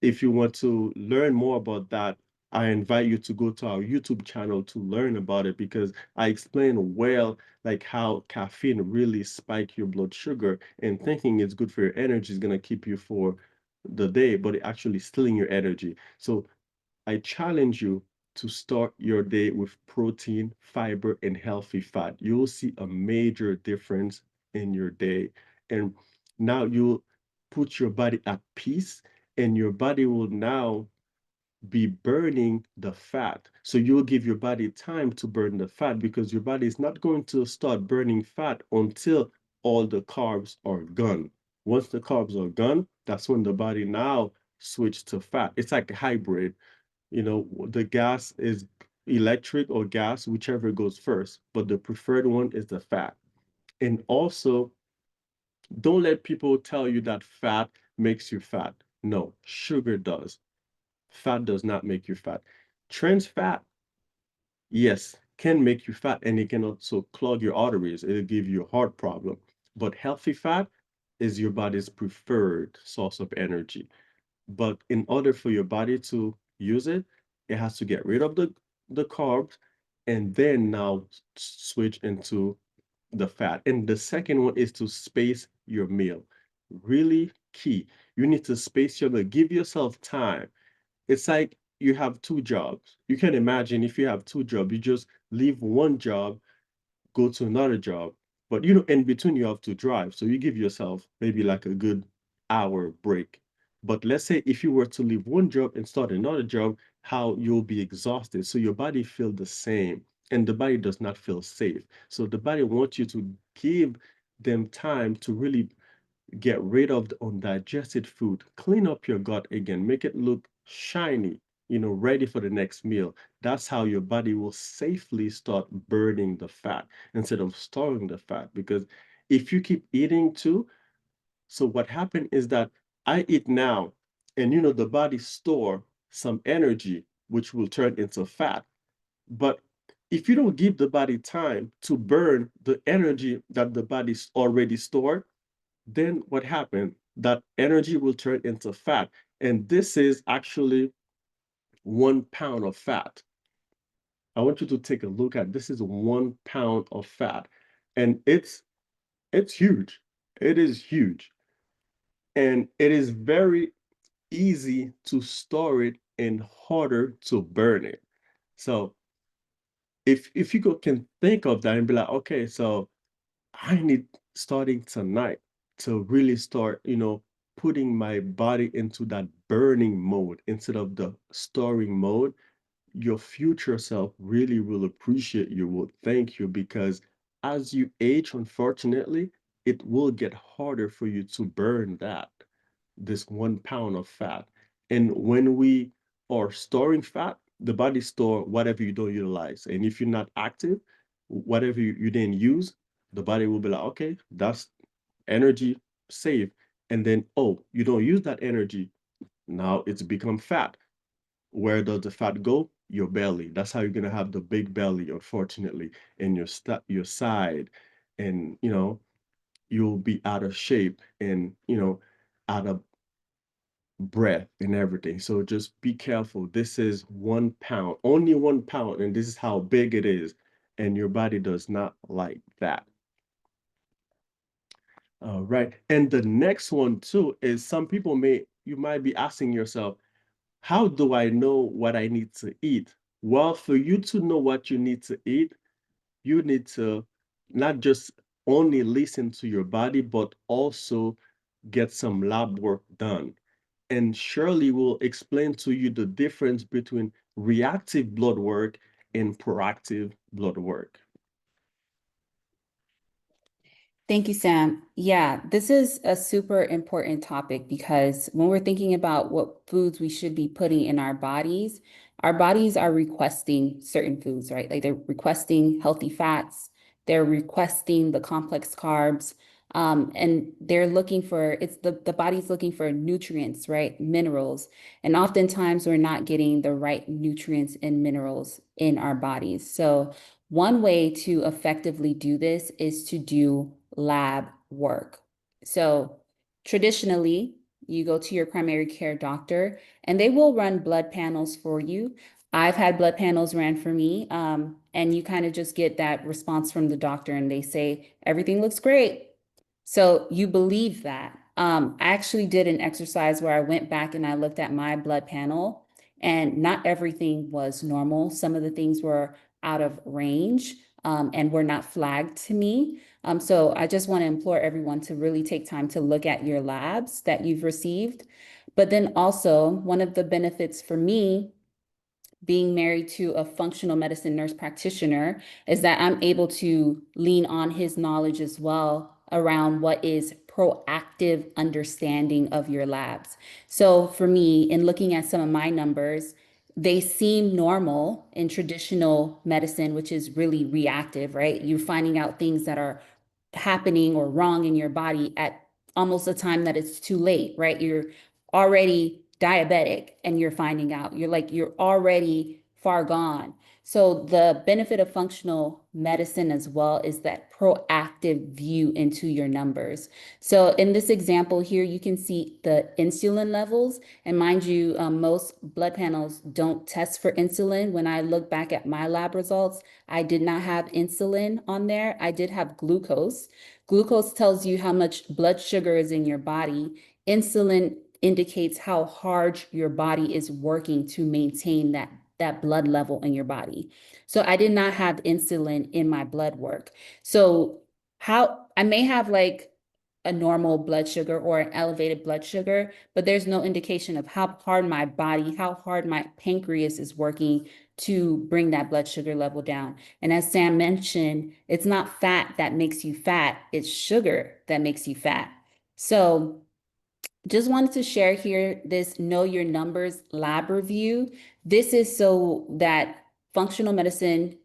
if you want to learn more about that, I invite you to go to our YouTube channel to learn about it, because I explain well like how caffeine really spike your blood sugar, and thinking it's good for your energy is gonna keep you for the day, but it actually stealing your energy. So I challenge you to start your day with protein, fiber, and healthy fat. You'll see a major difference in your day. And now you'll put your body at peace, and your body will now be burning the fat. So you'll give your body time to burn the fat, because your body is not going to start burning fat until all the carbs are gone. Once the carbs are gone, that's when the body now switch to fat. It's like a hybrid. The gas is electric or gas, whichever goes first, but the preferred one is the fat. And also, don't let people tell you that fat makes you fat. No, sugar does. Fat does not make you fat. Trans fat, yes, can make you fat, and it can also clog your arteries. It'll give you a heart problem. But healthy fat is your body's preferred source of energy. But in order for your body to use it, it has to get rid of the carbs and then now switch into the fat. And the second one is to space your meal. Really key. You need to space your meal. Give yourself time. It's like you have two jobs. You can imagine if you have two jobs, you just leave one job, go to another job. But in between you have to drive. So you give yourself maybe like a good hour break. But let's say if you were to leave one job and start another job, how you'll be exhausted. So your body feel the same, and the body does not feel safe. So the body wants you to give them time to really get rid of the undigested food, clean up your gut again, make it look shiny, ready for the next meal. That's how your body will safely start burning the fat instead of storing the fat. Because if you keep eating too, so what happened is that I eat now, and the body store some energy which will turn into fat. But if you don't give the body time to burn the energy that the body's already stored, then what happened? That energy will turn into fat. And this is actually 1 pound of fat. I want you to take a look at this is 1 pound of fat. And it's huge. It is huge. And it is very easy to store it and harder to burn it. So if you can think of that and be like, okay, so I need starting tonight to really start, putting my body into that burning mode instead of the storing mode. Your future self really will appreciate you, will thank you, because as you age, unfortunately, it will get harder for you to burn this 1 pound of fat. And when we are storing fat, the body store whatever you don't utilize. And if you're not active, whatever you didn't use, the body will be like, okay, that's energy saved. And then, oh, you don't use that energy. Now it's become fat. Where does the fat go? Your belly. That's how you're gonna have the big belly, unfortunately, and your side, and you'll be out of shape and out of breath and everything. So just be careful. This is 1 pound, only 1 pound, and this is how big it is. And your body does not like that. All right. And the next one too is you might be asking yourself, how do I know what I need to eat? Well, for you to know what you need to eat, you need to not just only listen to your body, but also get some lab work done. And Shirley will explain to you the difference between reactive blood work and proactive blood work. Thank you, Sam. Yeah, this is a super important topic because when we're thinking about what foods we should be putting in our bodies are requesting certain foods, right? Like they're requesting healthy fats, they're requesting the complex carbs, and they're looking for the body's looking for nutrients, right? Minerals. And oftentimes we're not getting the right nutrients and minerals in our bodies. So one way to effectively do this is to do lab work. So traditionally, you go to your primary care doctor and they will run blood panels for you. I've had blood panels ran for me, and you kind of just get that response from the doctor and they say, everything looks great. So you believe that. I actually did an exercise where I went back and I looked at my blood panel, and not everything was normal. Some of the things were out of range, and were not flagged to me. So I just want to implore everyone to really take time to look at your labs that you've received. But then also, one of the benefits for me being married to a functional medicine nurse practitioner is that I'm able to lean on his knowledge as well around what is proactive understanding of your labs. So for me, in looking at some of my numbers, they seem normal in traditional medicine, which is really reactive, right? You're finding out things that are happening or wrong in your body at almost a time that it's too late, right? You're already diabetic and you're finding out. You're already far gone. So the benefit of functional medicine as well is that proactive view into your numbers. So in this example here, you can see the insulin levels. And mind you, most blood panels don't test for insulin. When I look back at my lab results, I did not have insulin on there. I did have glucose. Glucose tells you how much blood sugar is in your body. Insulin indicates how hard your body is working to maintain that blood level in your body. So I did not have insulin in my blood work. So how I may have like a normal blood sugar or an elevated blood sugar, but there's no indication of how hard my body, how hard my pancreas is working to bring that blood sugar level down. And as Sam mentioned, it's not fat that makes you fat, it's sugar that makes you fat. So just wanted to share here this Know Your Numbers lab review. This is so that functional medicine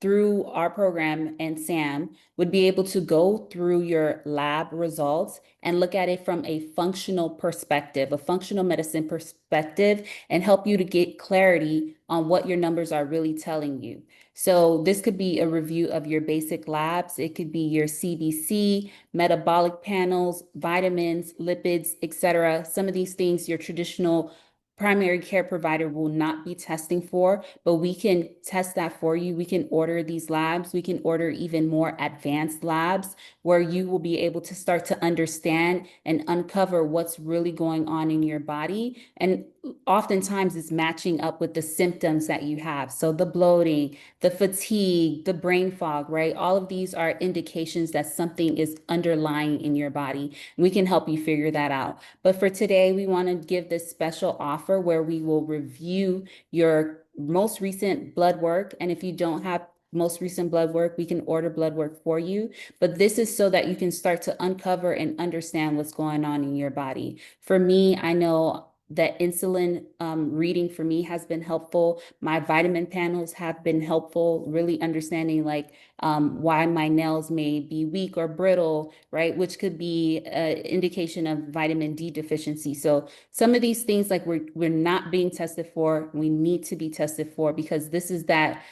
through our program and Sam would be able to go through your lab results and look at it from a functional perspective, a functional medicine perspective, and help you to get clarity on what your numbers are really telling you. So this could be a review of your basic labs. It could be your CBC, metabolic panels, vitamins, lipids, etc. Some of these things your traditional primary care provider will not be testing for, but we can test that for you. We can order these labs. We can order even more advanced labs where you will be able to start to understand and uncover what's really going on in your body. And oftentimes it's matching up with the symptoms that you have. So the bloating, the fatigue, the brain fog, right? All of these are indications that something is underlying in your body. We can help you figure that out. But for today, we want to give this special offer where we will review your most recent blood work. And if you don't have most recent blood work, we can order blood work for you. But this is so that you can start to uncover and understand what's going on in your body. For me, I know that insulin reading for me has been helpful. My vitamin panels have been helpful, really understanding like why my nails may be weak or brittle, right? Which could be an indication of vitamin D deficiency. So some of these things like we're not being tested for, we need to be tested for because this is that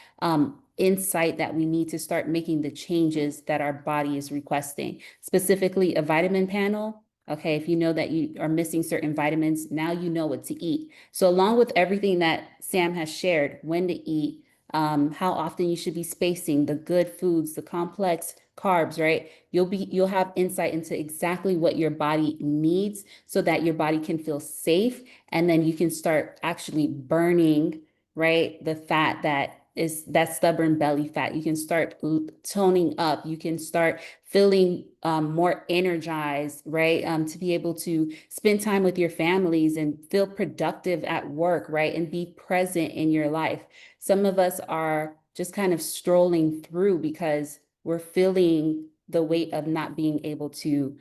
insight that we need to start making the changes that our body is requesting. Specifically, a vitamin panel. Okay, if you know that you are missing certain vitamins, now you know what to eat. So along with everything that Sam has shared, when to eat, how often you should be spacing, the good foods, the complex carbs, right? You'll have insight into exactly what your body needs so that your body can feel safe and then you can start actually burning, right? The fat that is that stubborn belly fat. You can start toning up. You can start feeling more energized, right? To be able to spend time with your families and feel productive at work, right? And be present in your life. Some of us are just kind of strolling through because we're feeling the weight of not being able to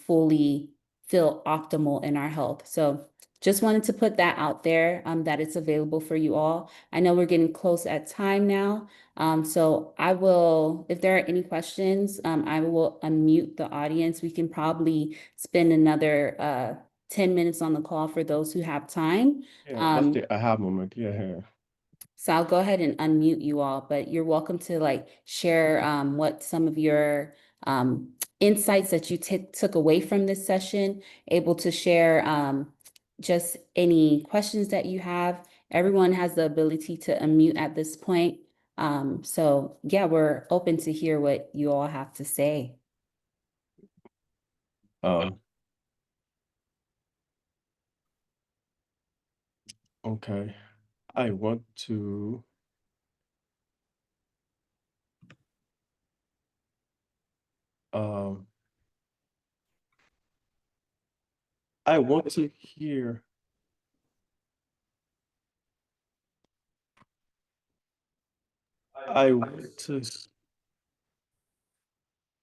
fully feel optimal in our health. So just wanted to put that out there that it's available for you all. I know we're getting close at time now. So I will, if there are any questions, I will unmute the audience. We can probably spend another 10 minutes on the call for those who have time. Yeah, what's the aha moment? Yeah. So I'll go ahead and unmute you all, but you're welcome to like share what some of your insights that you took away from this session, able to share just any questions that you have. Everyone has the ability to unmute at this point. So yeah, we're open to hear what you all have to say. Um, okay. I want to um I want to hear I want to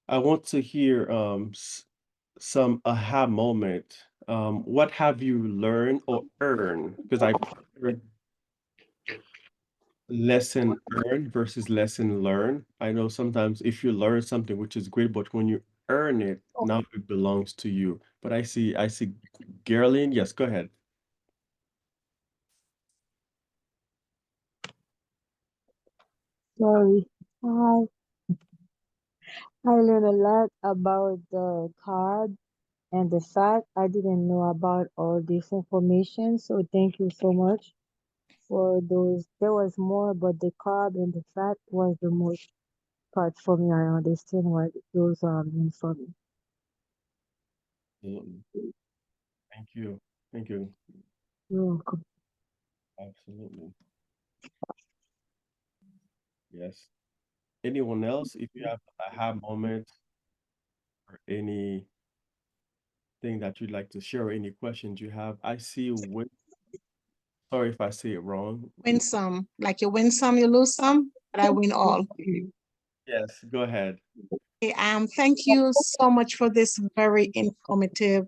I want to hear some aha moment. What have you learned or earned? Because I've heard lesson earned versus lesson learned. I know sometimes if you learn something, which is great, but when you earn it, now it belongs to you. But I see Geraldine. Yes, go ahead. Sorry. Hi. I learned a lot about the carb and the fat. I didn't know about all this information, so thank you so much for those. There was more, but the carb and the fat was the most part for me. I understand what those mean for me. Absolutely. Thank you. Thank you. You're welcome. Absolutely. Yes. Anyone else, if you have a aha moment or anything that you'd like to share or any questions you have, I see Win. Sorry if I say it wrong. Win some. Like you win some, you lose some, but I win all. Yes, go ahead. Thank you so much for this very informative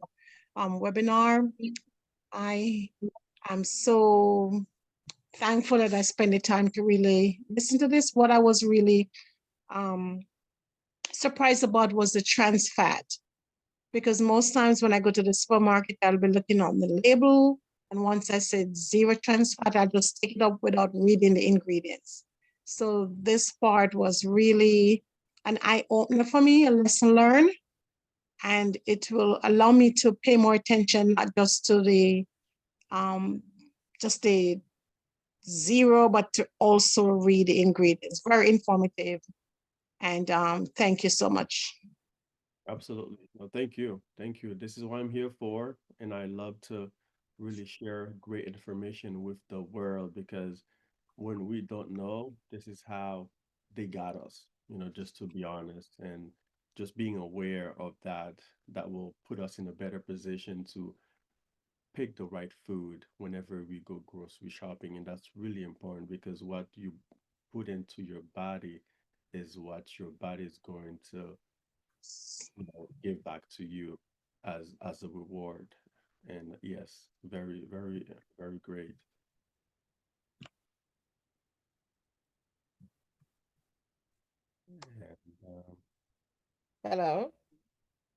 webinar. I am so thankful that I spent the time to really listen to this. What I was really um, surprised about was the trans fat, because most times when I go to the supermarket, I'll be looking on the label, and once I said zero trans fat, I'll just take it up without reading the ingredients. So this part was really an eye opener for me, a lesson learned, and it will allow me to pay more attention, not just to the just the zero, but to also read the ingredients. Very informative. And thank you so much. Absolutely. Well, thank you. Thank you. This is what I'm here for. And I love to really share great information with the world because when we don't know, this is how they got us, just to be honest. And just being aware of that, that will put us in a better position to pick the right food whenever we go grocery shopping. And that's really important because what you put into your body is what your body is going to give back to you as a reward. And yes, very, very, very great. And, Hello.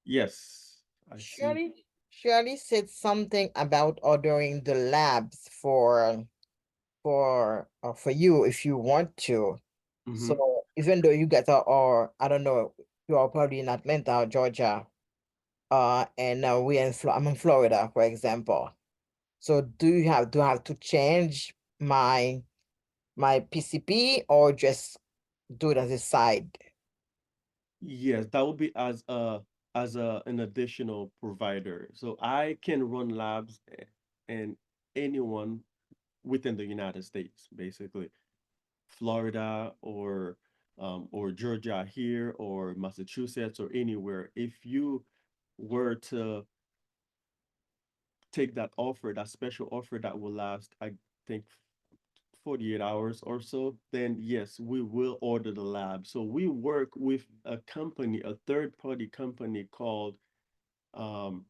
yes, I see. Shirley said something about ordering the labs for you if you want to. Hmm. So even though you guys are, or I don't know, you are probably in Atlanta or Georgia, and I'm in Florida, for example. So do I have to change my PCP or just do it as a side? Yes, that would be as an additional provider. So I can run labs and anyone within the United States, basically. Florida or Georgia here or Massachusetts or anywhere. If you were to take that offer, that special offer that will last, I think 48 hours or so, then yes, we will order the lab. So we work with a company, a third party company called um,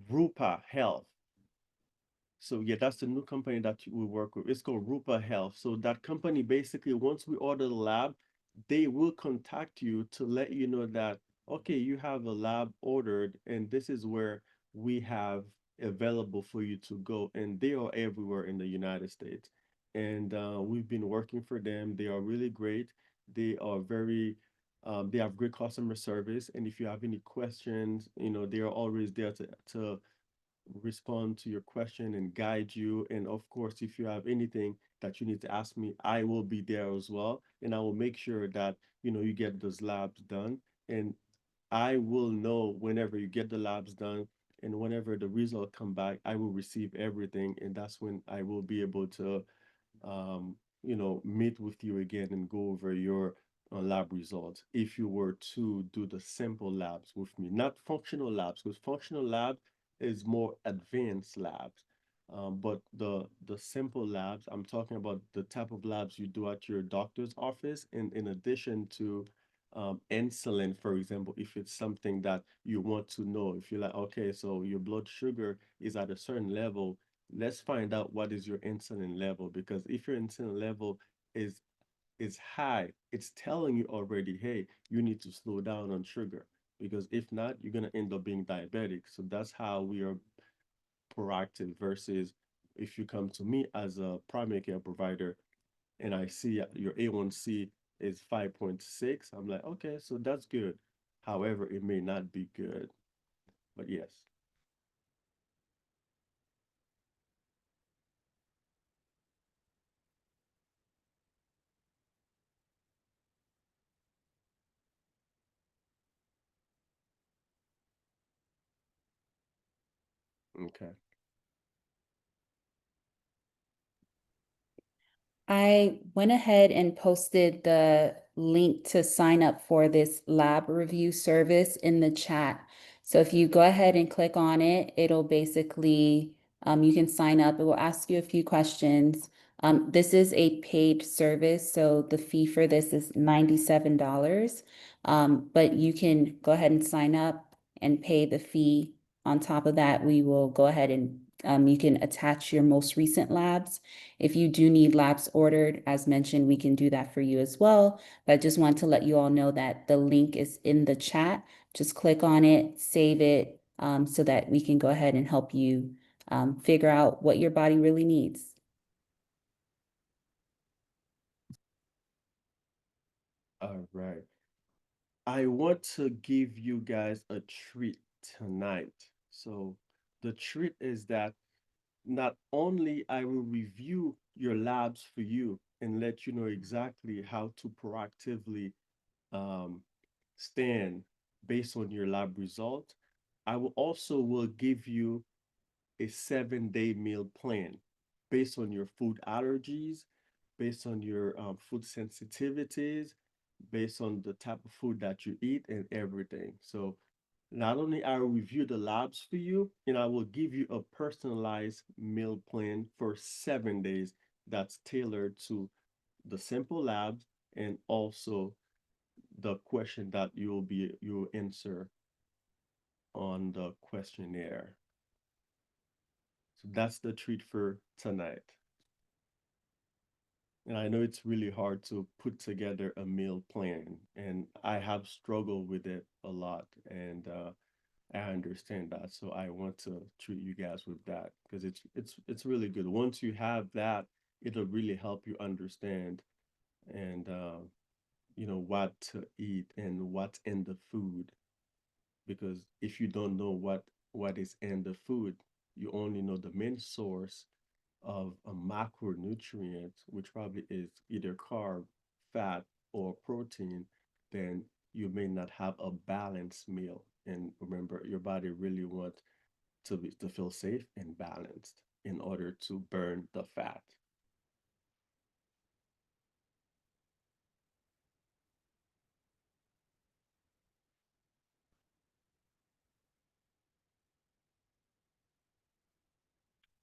Rupa Health. So yeah, that's the new company that we work with. It's called Rupa Health. So that company basically, once we order the lab, they will contact you to let you know that, okay, you have a lab ordered and this is where we have available for you to go. And they are everywhere in the United States. And we've been working for them. They are really great. They are very, they have great customer service. And if you have any questions, they are always there to respond to your question and guide you. And of course, if you have anything that you need to ask me, I will be there as well. And I will make sure that, you get those labs done. And I will know whenever you get the labs done and whenever the result come back, I will receive everything. And that's when I will be able to meet with you again and go over your lab results if you were to do the simple labs with me, not functional labs, because functional lab is more advanced labs. But the simple labs, I'm talking about the type of labs you do at your doctor's office, in addition to insulin, for example, if it's something that you want to know, if you're like, okay, so your blood sugar is at a certain level, let's find out what is your insulin level, because if your insulin level is is high, it's telling you already, hey, you need to slow down on sugar, because if not, you're going to end up being diabetic. So that's how we are proactive versus if you come to me as a primary care provider and I see your A1C is 5.6, I'm like, okay, so that's good. However, it may not be good, but yes. Okay. I went ahead and posted the link to sign up for this lab review service in the chat. So if you go ahead and click on it, it'll basically, you can sign up. It will ask you a few questions. This is a paid service, so the fee for this is $97. But you can go ahead and sign up and pay the fee. On top of that, we will go ahead and you can attach your most recent labs. If you do need labs ordered, as mentioned, we can do that for you as well. But I just want to let you all know that the link is in the chat. Just click on it, save it, so that we can go ahead and help you figure out what your body really needs. All right. I want to give you guys a treat tonight. So the treat is that not only I will review your labs for you and let you know exactly how to proactively um, stand based on your lab result, I will also will give you a 7-day meal plan based on your food allergies, based on your food sensitivities, based on the type of food that you eat and everything. So not only I will review the labs for you, and I will give you a personalized meal plan for 7 days that's tailored to the simple labs and also the question that you'll answer on the questionnaire. So that's the treat for tonight. And I know it's really hard to put together a meal plan, and I have struggled with it a lot, and I understand that. So I want to treat you guys with that because it's really good. Once you have that, it'll really help you understand and what to eat and what's in the food. Because if you don't know what is in the food, you only know the main source of a macronutrient, which probably is either carb, fat, or protein, then you may not have a balanced meal. And remember, your body really wants to feel safe and balanced in order to burn the fat.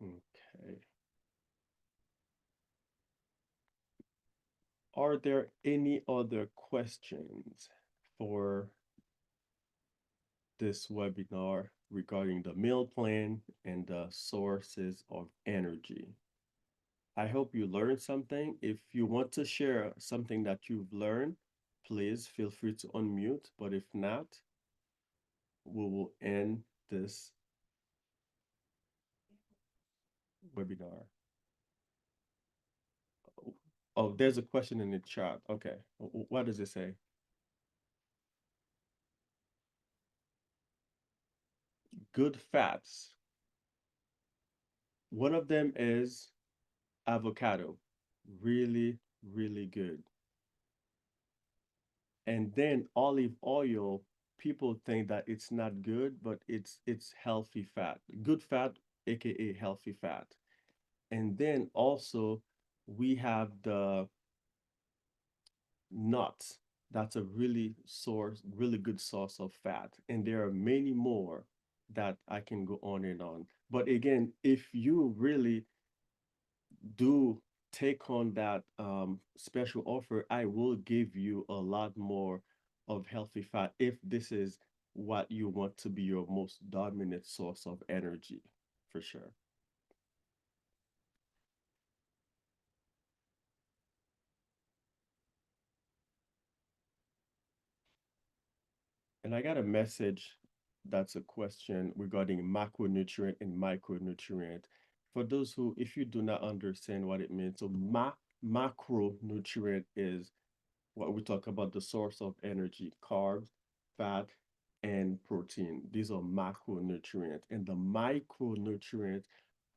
Okay. Are there any other questions for this webinar regarding the meal plan and the sources of energy? I hope you learned something. If you want to share something that you've learned, please feel free to unmute. But if not, we will end this webinar. Oh, there's a question in the chat. Okay. What does it say? Good fats. One of them is avocado. Really, really good. And then olive oil, people think that it's not good, but it's healthy fat. Good fat, aka healthy fat. And then also we have the nuts. That's a really good source of fat. And there are many more that I can go on and on. But again, if you really do take on that special offer, I will give you a lot more of healthy fat if this is what you want to be your most dominant source of energy, for sure. And I got a message that's a question regarding macronutrient and micronutrient. For those who, if you do not understand what it means, so macronutrient is what we talk about the source of energy, carbs, fat, and protein. These are macronutrients. And the micronutrients,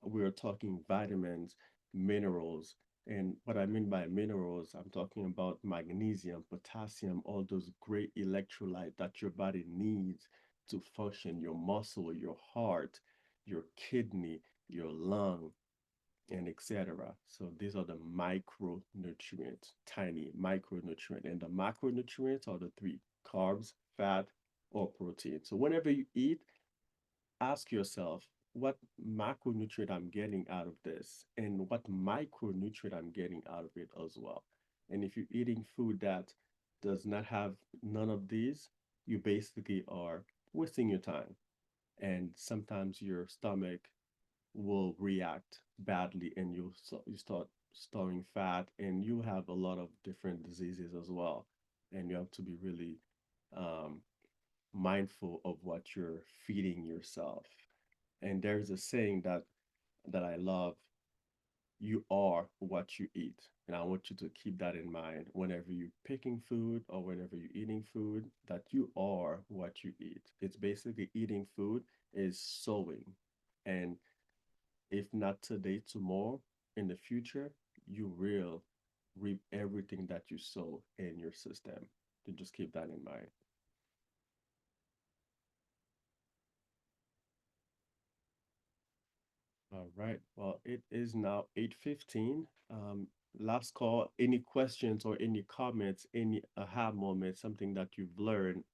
we're talking vitamins, minerals. And what I mean by minerals, I'm talking about magnesium, potassium, all those great electrolytes that your body needs to function, your muscle, your heart, your kidney, your lung, and etc. So these are the micronutrients, tiny micronutrient. And the macronutrients are the three: carbs, fat, or protein. So whenever you eat, ask yourself, what macronutrient I'm getting out of this and what micronutrient I'm getting out of it as well. And if you're eating food that does not have none of these, you basically are wasting your time. And sometimes your stomach will react badly and you start storing fat and you have a lot of different diseases as well. And you have to be really um, mindful of what you're feeding yourself. And there's a saying that I love, you are what you eat. And I want you to keep that in mind whenever you're picking food or whenever you're eating food, that you are what you eat. It's basically eating food is sowing. And if not today, tomorrow, in the future, you will reap everything that you sow in your system. To just keep that in mind. All right. Well, it is now 8:15. Last call. Any questions or any comments, any aha moment, something that you've learned?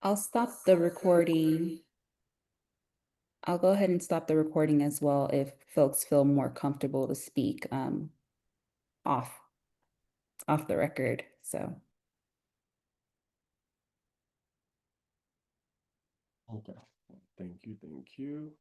I'll stop the recording. I'll go ahead and stop the recording as well if folks feel more comfortable to speak off off the record. So Okay. Thank you. Thank you.